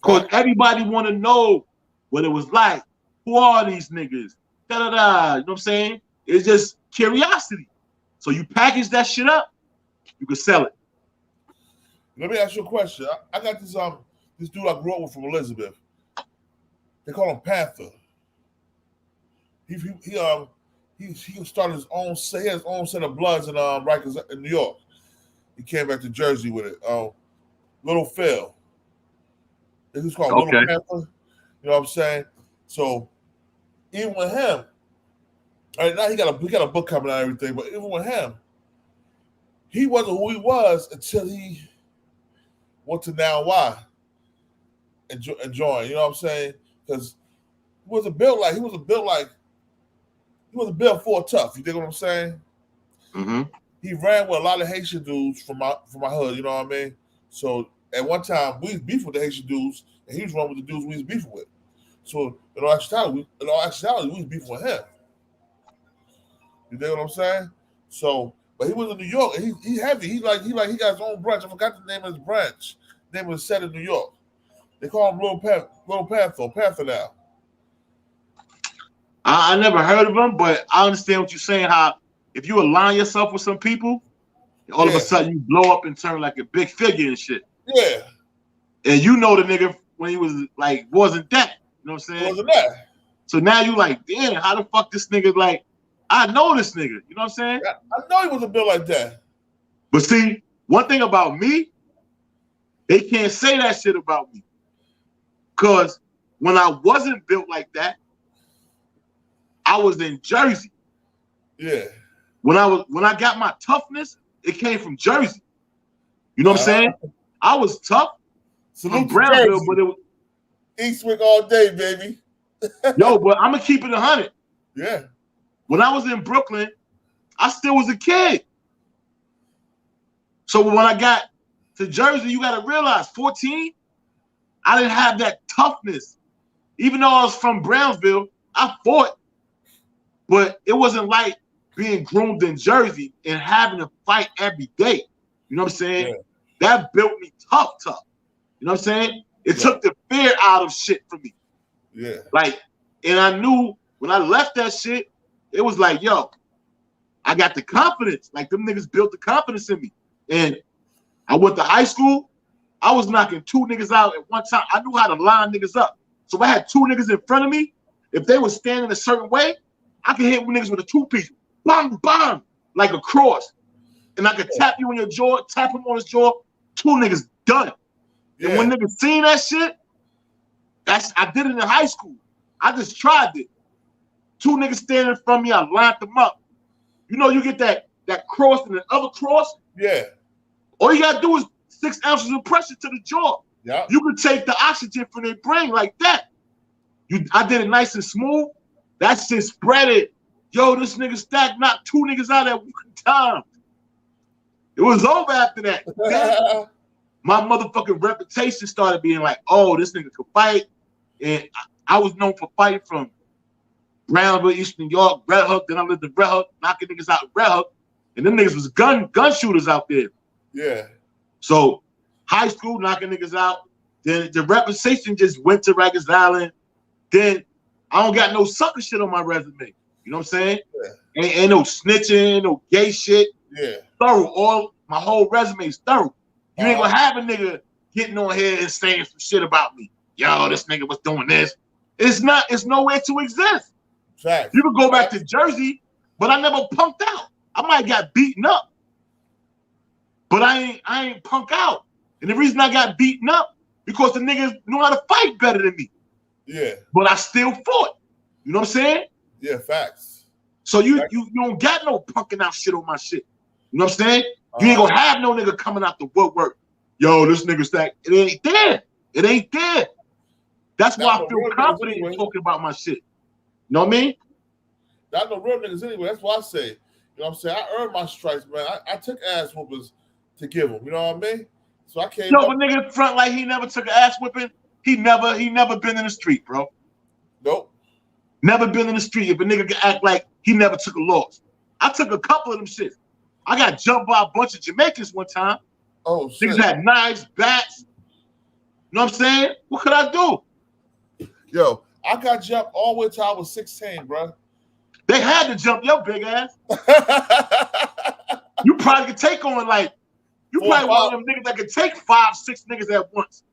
[SPEAKER 2] Because everybody want to know what it was like. Who are these niggas? Da-da-da. You know what I'm saying? It's just curiosity. So you package that shit up, you can sell it.
[SPEAKER 1] Let me ask you a question. I got this dude I grew up with from Elizabeth. They call him Panther. He started his own set of Bloods in Rikers in New York. He came back to Jersey with it. Little Phil. He's called Little Panther. You know what I'm saying? So even with him, right now he got a book coming out and everything, but even with him, he wasn't who he was until he went to Now Why and joined. You know what I'm saying? Because he wasn't built for tough. You dig what I'm saying? He ran with a lot of Haitian dudes from my hood. You know what I mean? So at one time we was beefing with the Haitian dudes, and he was running with the dudes we was beefing with. So in all actuality, we was beefing with him. You know what I'm saying? So, but he was in New York, and he heavy. He got his own branch. I forgot the name of his branch. The name was set in New York. They call him Little Panther now.
[SPEAKER 2] I never heard of him, but I understand what you're saying. How if you align yourself with some people, all of a sudden you blow up and turn like a big figure and shit.
[SPEAKER 1] Yeah.
[SPEAKER 2] And you know the nigga when he was like wasn't that. You know what I'm saying?
[SPEAKER 1] Wasn't that.
[SPEAKER 2] So now you like, damn, how the fuck this nigga like? I know this nigga. You know what I'm saying?
[SPEAKER 1] I know he wasn't built like that.
[SPEAKER 2] But see, one thing about me, they can't say that shit about me. Cause when I wasn't built like that, I was in Jersey.
[SPEAKER 1] Yeah.
[SPEAKER 2] When I got my toughness, it came from Jersey. You know what I'm saying? I was tough.
[SPEAKER 1] Salute
[SPEAKER 2] from Brownsville, but it was
[SPEAKER 1] Eastwick all day, baby.
[SPEAKER 2] Yo, but I'm gonna keep it 100.
[SPEAKER 1] Yeah.
[SPEAKER 2] When I was in Brooklyn, I still was a kid. So when I got to Jersey, you gotta realize, 14, I didn't have that toughness. Even though I was from Brownsville, I fought, but it wasn't like being groomed in Jersey and having to fight every day. You know what I'm saying?
[SPEAKER 1] Yeah.
[SPEAKER 2] That built me tough. You know what I'm saying? It took the fear out of shit for me.
[SPEAKER 1] Yeah.
[SPEAKER 2] Like, and I knew when I left that shit, it was like, yo, I got the confidence. Like, them niggas built the confidence in me. And I went to high school. I was knocking 2 niggas out at one time. I knew how to line niggas up. So if I had 2 niggas in front of me, if they were standing a certain way, I could hit niggas with a 2-piece. Bang, bang, like a cross. And I could tap you in your jaw, tap him on his jaw. 2 niggas done. Yeah. And when niggas seen that shit, I did it in high school. I just tried it. 2 niggas standing in front of me, I lined them up. You know, you get that cross and the other cross.
[SPEAKER 1] Yeah.
[SPEAKER 2] All you gotta do is 6 ounces of pressure to the jaw.
[SPEAKER 1] Yeah.
[SPEAKER 2] You can take the oxygen from their brain like that. I did it nice and smooth. That shit spread it. Yo, this nigga Stakk knocked 2 niggas out at one time. It was over after that. Then my motherfucking reputation started being like, oh, this nigga could fight. And I was known for fighting from Brownsville, East New York, Red Hook. Then I lived in Red Hook, knocking niggas out in Red Hook. And them niggas was gun shooters out there.
[SPEAKER 1] Yeah.
[SPEAKER 2] So high school, knocking niggas out. Then the reputation just went to Rikers Island. Then I don't got no sucker shit on my resume. You know what I'm saying? Yeah. Ain't no snitching, no gay shit.
[SPEAKER 1] Yeah.
[SPEAKER 2] Thorough. My whole resume is thorough. You ain't gonna have a nigga getting on here and saying some shit about me. Yo, this nigga was doing this. It's nowhere to exist.
[SPEAKER 1] Fact.
[SPEAKER 2] You can go back to Jersey, but I never punked out. I might have got beaten up, but I ain't punk out. And the reason I got beaten up because the niggas knew how to fight better than me.
[SPEAKER 1] Yeah.
[SPEAKER 2] But I still fought. You know what I'm saying?
[SPEAKER 1] Yeah, facts.
[SPEAKER 2] So you don't got no punking out shit on my shit. You know what I'm saying? You ain't gonna have no nigga coming out the woodwork. Yo, this nigga Stakk. It ain't there. It ain't there. That's why I feel confident in talking about my shit. You know what I mean?
[SPEAKER 1] Not no real niggas anyway. That's what I say. You know what I'm saying? I earned my stripes, man. I took ass whoopers to give them. You know what I mean? So I came.
[SPEAKER 2] Yo, but nigga front like he never took an ass whipping. He never been in the street, bro.
[SPEAKER 1] Nope.
[SPEAKER 2] Never been in the street. If a nigga can act like he never took a loss. I took a couple of them shits. I got jumped by a bunch of Jamaicans one time.
[SPEAKER 1] Oh, shit.
[SPEAKER 2] Niggas had knives, bats. You know what I'm saying? What could I do?
[SPEAKER 1] Yo, I got jumped all the way till I was 16, bro.
[SPEAKER 2] They had to jump your big ass. You probably could take on like, you probably one of them niggas that could take 5, 6 niggas at once.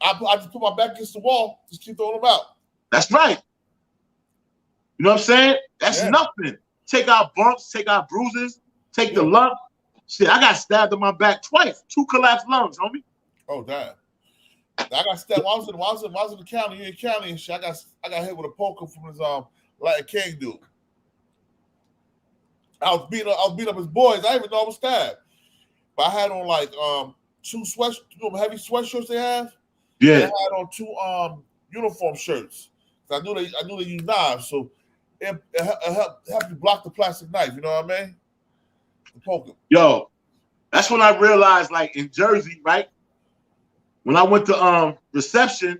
[SPEAKER 1] I just put my back against the wall, just keep throwing them out.
[SPEAKER 2] That's right. You know what I'm saying? That's nothing. Take out bumps, take out bruises, take the lump. Shit, I got stabbed in my back twice. 2 collapsed lungs, homie.
[SPEAKER 1] Oh, damn. I got stabbed. While I was in the county, and shit, I got hit with a poker from this like a king dude. I was beating up his boys. I didn't even know I was stabbed. But I had on like 2 heavy sweatshirts they have.
[SPEAKER 2] Yeah.
[SPEAKER 1] And I had on 2 uniform shirts. I knew they used knives, so it helped you block the plastic knife. You know what I mean? Poke him.
[SPEAKER 2] Yo, that's when I realized, like in Jersey, right? When I went to reception,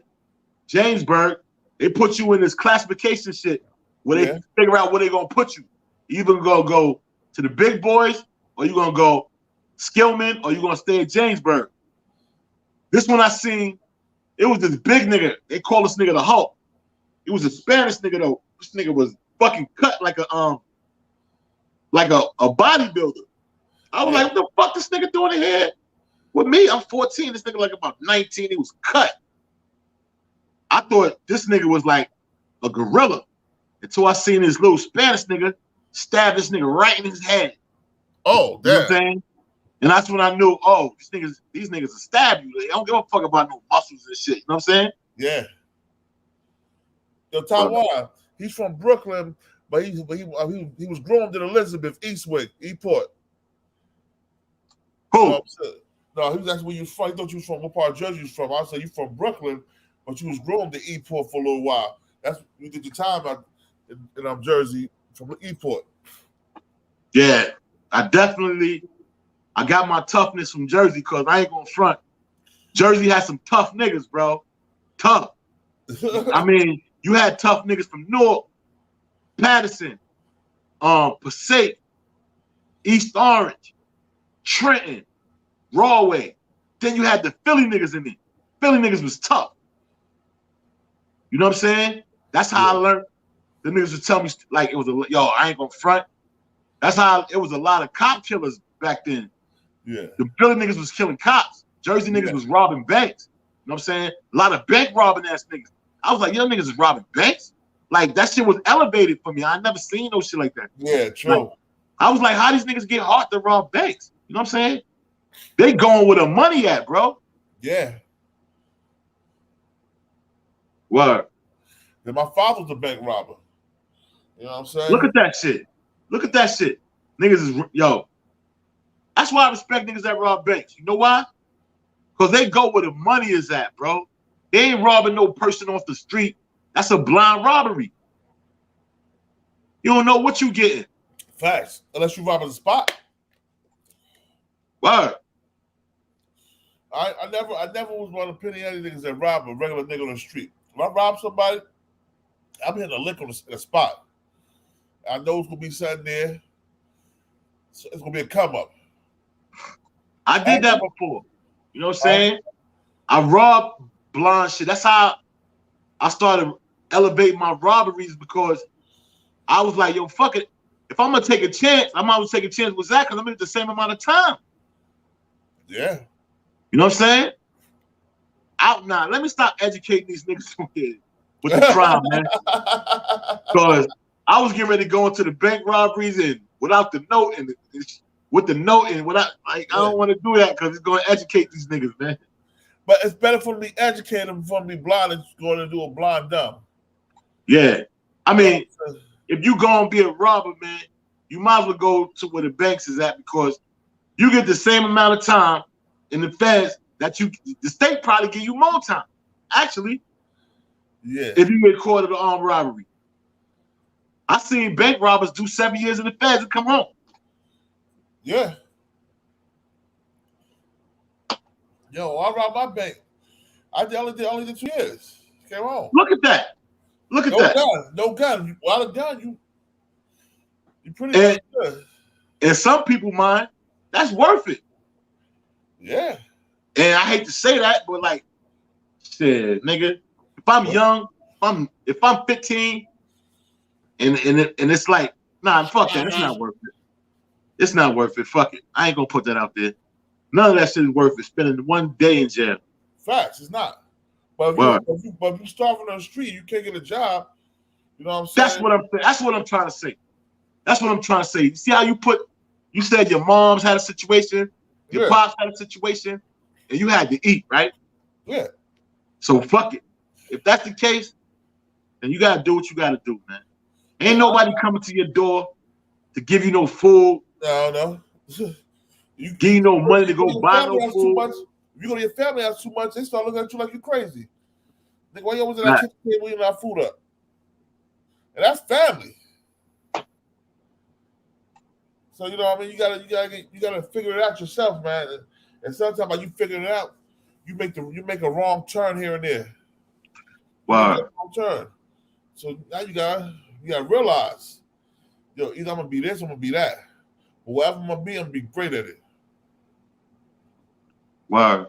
[SPEAKER 2] Jamesburg, they put you in this classification shit where they figure out where they're gonna put you. You either gonna go to the big boys, or you gonna go Skillman, or you gonna stay at Jamesburg. This one I seen, it was this big nigga. They call this nigga the Hulk. It was a Spanish nigga though. This nigga was fucking cut like a bodybuilder. I was like, what the fuck this nigga doing in here? With me, I'm 14. This nigga like about 19. He was cut. I thought this nigga was like a gorilla until I seen this little Spanish nigga stab this nigga right in his head.
[SPEAKER 1] Oh, damn.
[SPEAKER 2] You know what I'm saying? And that's when I knew, oh, these niggas will stab you. They don't give a fuck about no muscles and shit. You know what I'm saying?
[SPEAKER 1] Yeah. Yo, Taiwan, he's from Brooklyn, but he was groomed in Elizabeth, Eastwick, Eastport.
[SPEAKER 2] Who?
[SPEAKER 1] No, he was asking where you was from. He thought you was from what part of Jersey you was from. I said you from Brooklyn, but you was groomed in Eastport for a little while. That's you did your time out in Jersey from Eastport.
[SPEAKER 2] Yeah, I got my toughness from Jersey because I ain't gonna front. Jersey has some tough niggas, bro. Tough. I mean, you had tough niggas from Newark, Patterson, Passaic, East Orange, Trenton, Rahway. Then you had the Philly niggas in there. Philly niggas was tough. You know what I'm saying? That's how I learned. The niggas would tell me like it was I ain't gonna front. That's how it was a lot of cop killers back then.
[SPEAKER 1] Yeah.
[SPEAKER 2] The Philly niggas was killing cops. Jersey niggas was robbing banks. You know what I'm saying? A lot of bank robbing ass niggas. I was like, yo, niggas is robbing banks? Like, that shit was elevated for me. I never seen no shit like that.
[SPEAKER 1] Yeah, true.
[SPEAKER 2] Like, I was like, how these niggas get hard to rob banks? You know what I'm saying? They going where the money at, bro.
[SPEAKER 1] Yeah.
[SPEAKER 2] Word.
[SPEAKER 1] Then my father was a bank robber. You know what I'm saying?
[SPEAKER 2] Look at that shit. Look at that shit. Niggas is, yo. That's why I respect niggas that rob banks. You know why? Because they go where the money is at, bro. They ain't robbing no person off the street. That's a blind robbery. You don't know what you getting.
[SPEAKER 1] Facts. Unless you robbing the spot.
[SPEAKER 2] Word.
[SPEAKER 1] I never was one of penny any niggas that rob a regular nigga on the street. If I rob somebody, I'm hitting a lick on the spot. I know it's gonna be something there. So it's gonna be a come up.
[SPEAKER 2] I did that before. You know what I'm saying? I robbed blind shit. That's how I started elevating my robberies because I was like, yo, fuck it. If I'm gonna take a chance, I might as well take a chance with Zach because I'm at the same amount of time.
[SPEAKER 1] Yeah.
[SPEAKER 2] You know what I'm saying? Out now. Let me stop educating these niggas from here with the crime, man. Because I was getting ready to go into the bank robberies and without the note and with the note and without, like, I don't want to do that because it's going to educate these niggas, man.
[SPEAKER 1] But it's better for me to be educated than for me to be blind and going to do a blind dumb.
[SPEAKER 2] Yeah. I mean, if you going to be a robber, man, you might as well go to where the banks is at because you get the same amount of time in the feds that the state probably give you more time. Actually,
[SPEAKER 1] yeah.
[SPEAKER 2] If you get caught in an armed robbery. I seen bank robbers do 7 years in the feds and come home.
[SPEAKER 1] Yeah. Yo, I robbed my bank. I only did 2 years. Came home.
[SPEAKER 2] Look at that. Look at that.
[SPEAKER 1] No gun. Without a gun, you pretty much good.
[SPEAKER 2] And some people mind, that's worth it.
[SPEAKER 1] Yeah.
[SPEAKER 2] And I hate to say that, but like, shit, nigga, if I'm young, if I'm 15, and it's like, nah, fuck that. It's not worth it. It's not worth it. Fuck it. I ain't gonna put that out there. None of that shit is worth it. Spending 1 day in jail.
[SPEAKER 1] Facts, it's not. But if you starving on the street, you can't get a job. You know what I'm saying?
[SPEAKER 2] That's what I'm trying to say. That's what I'm trying to say. You see how you said your mom's had a situation, your pops had a situation, and you had to eat, right?
[SPEAKER 1] Yeah.
[SPEAKER 2] So fuck it. If that's the case, then you gotta do what you gotta do, man. Ain't nobody coming to your door to give you no food.
[SPEAKER 1] No.
[SPEAKER 2] You give you no money to go buy no food.
[SPEAKER 1] If you go to your family house too much, they start looking at you like you're crazy. Nigga, why you always at that kitchen table eating our food up? And that's family. So you know what I mean. You gotta figure it out yourself, man. And sometimes by you figuring it out, you make a wrong turn here and there. You make a
[SPEAKER 2] Word.
[SPEAKER 1] wrong turn. So now you gotta realize, yo, either I'm gonna be this, or I'm gonna be that. But whatever I'm gonna be great at it.
[SPEAKER 2] Word.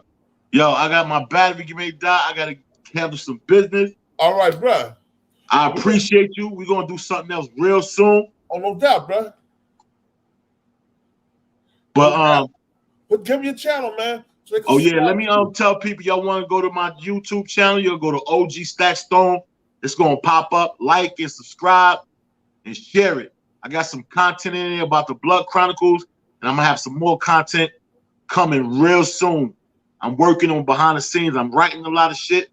[SPEAKER 2] Yo, I got my battery getting ready to die. I gotta handle some business.
[SPEAKER 1] All right, bruh.
[SPEAKER 2] I appreciate you. We're gonna do something else real soon.
[SPEAKER 1] Oh, no doubt, bruh.
[SPEAKER 2] But
[SPEAKER 1] But give me a channel, man. So they can
[SPEAKER 2] oh yeah, let me
[SPEAKER 1] subscribe.
[SPEAKER 2] tell people y'all want to go to my YouTube channel. You'll go to OG Stakk Stone. It's gonna pop up. Like and subscribe and share it. I got some content in there about the Blood Chronicles, and I'm gonna have some more content coming real soon. I'm working on behind the scenes. I'm writing a lot of shit.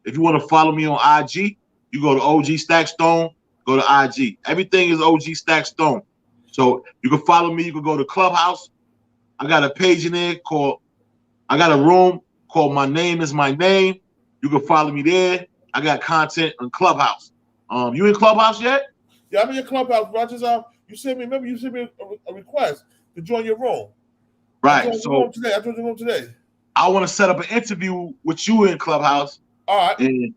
[SPEAKER 2] If you want to follow me on IG, you go to OG Stakk Stone, go to IG. Everything is OG Stakk Stone. So you can follow me. You can go to Clubhouse. I got a page in there called, I got a room called My Name Is My Name. You can follow me there. I got content on Clubhouse. You in Clubhouse yet?
[SPEAKER 1] Yeah, I'm in your Clubhouse, bro. You sent me. Remember, you sent me a request to join your room.
[SPEAKER 2] Right.
[SPEAKER 1] I joined your room today.
[SPEAKER 2] I want to set up an interview with you in Clubhouse.
[SPEAKER 1] All right.
[SPEAKER 2] And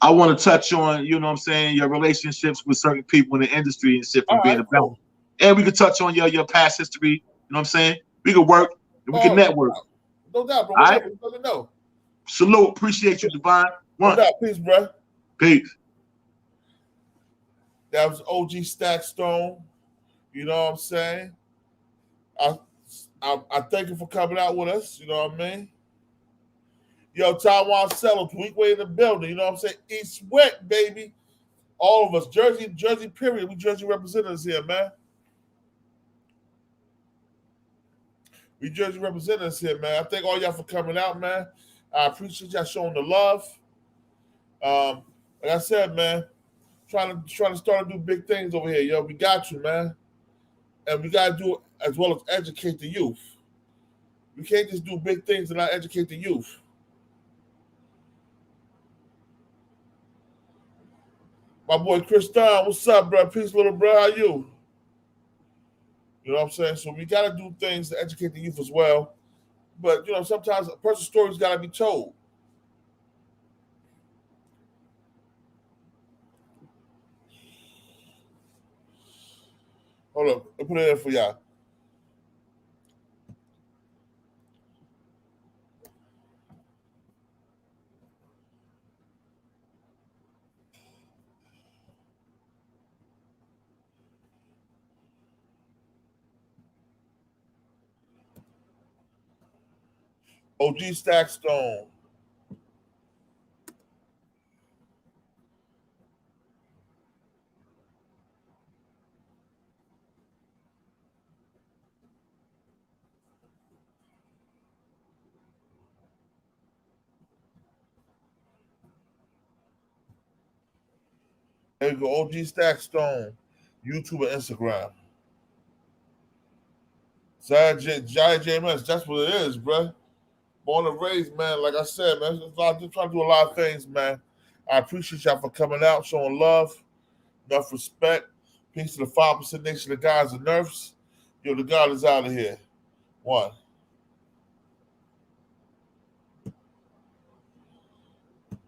[SPEAKER 2] I want to touch on, you know what I'm saying, your relationships with certain people in the industry and shit from being a cool. And we could touch on your past history. You know what I'm saying? We could work and we can network.
[SPEAKER 1] No doubt, bro.
[SPEAKER 2] All right.
[SPEAKER 1] Let me know.
[SPEAKER 2] Salute. Appreciate you, Divine.
[SPEAKER 1] No doubt. Peace, bro.
[SPEAKER 2] Peace.
[SPEAKER 1] That was OG Stakk Stone. You know what I'm saying? I thank you for coming out with us. You know what I mean? Yo, Taiwan Sellers, Weekway in the building. You know what I'm saying? East Wick, baby. All of us. Jersey, period. We Jersey representatives here, man. We Jersey representatives here, man. I thank all y'all for coming out, man. I appreciate y'all showing the love. Like I said, man, trying to start to do big things over here, yo. We got you, man. And we got to do it as well as educate the youth. We can't just do big things and not educate the youth. My boy Chris Don, what's up, bro? Peace, little bro. How you? You know what I'm saying? So we got to do things to educate the youth as well. But, you know, sometimes a person's story's got to be told. Hold up. I'll put it in for y'all. OG Stakk Stone. There you go, OG Stakk Stone. YouTube and Instagram. Giant JMS, that's what it is, bro. Born and raised, man. Like I said, man, I'm just trying to do a lot of things, man. I appreciate y'all for coming out, showing love, enough respect. Peace to the 5% nation of guys and nerfs. Yo, the God is out of here. One.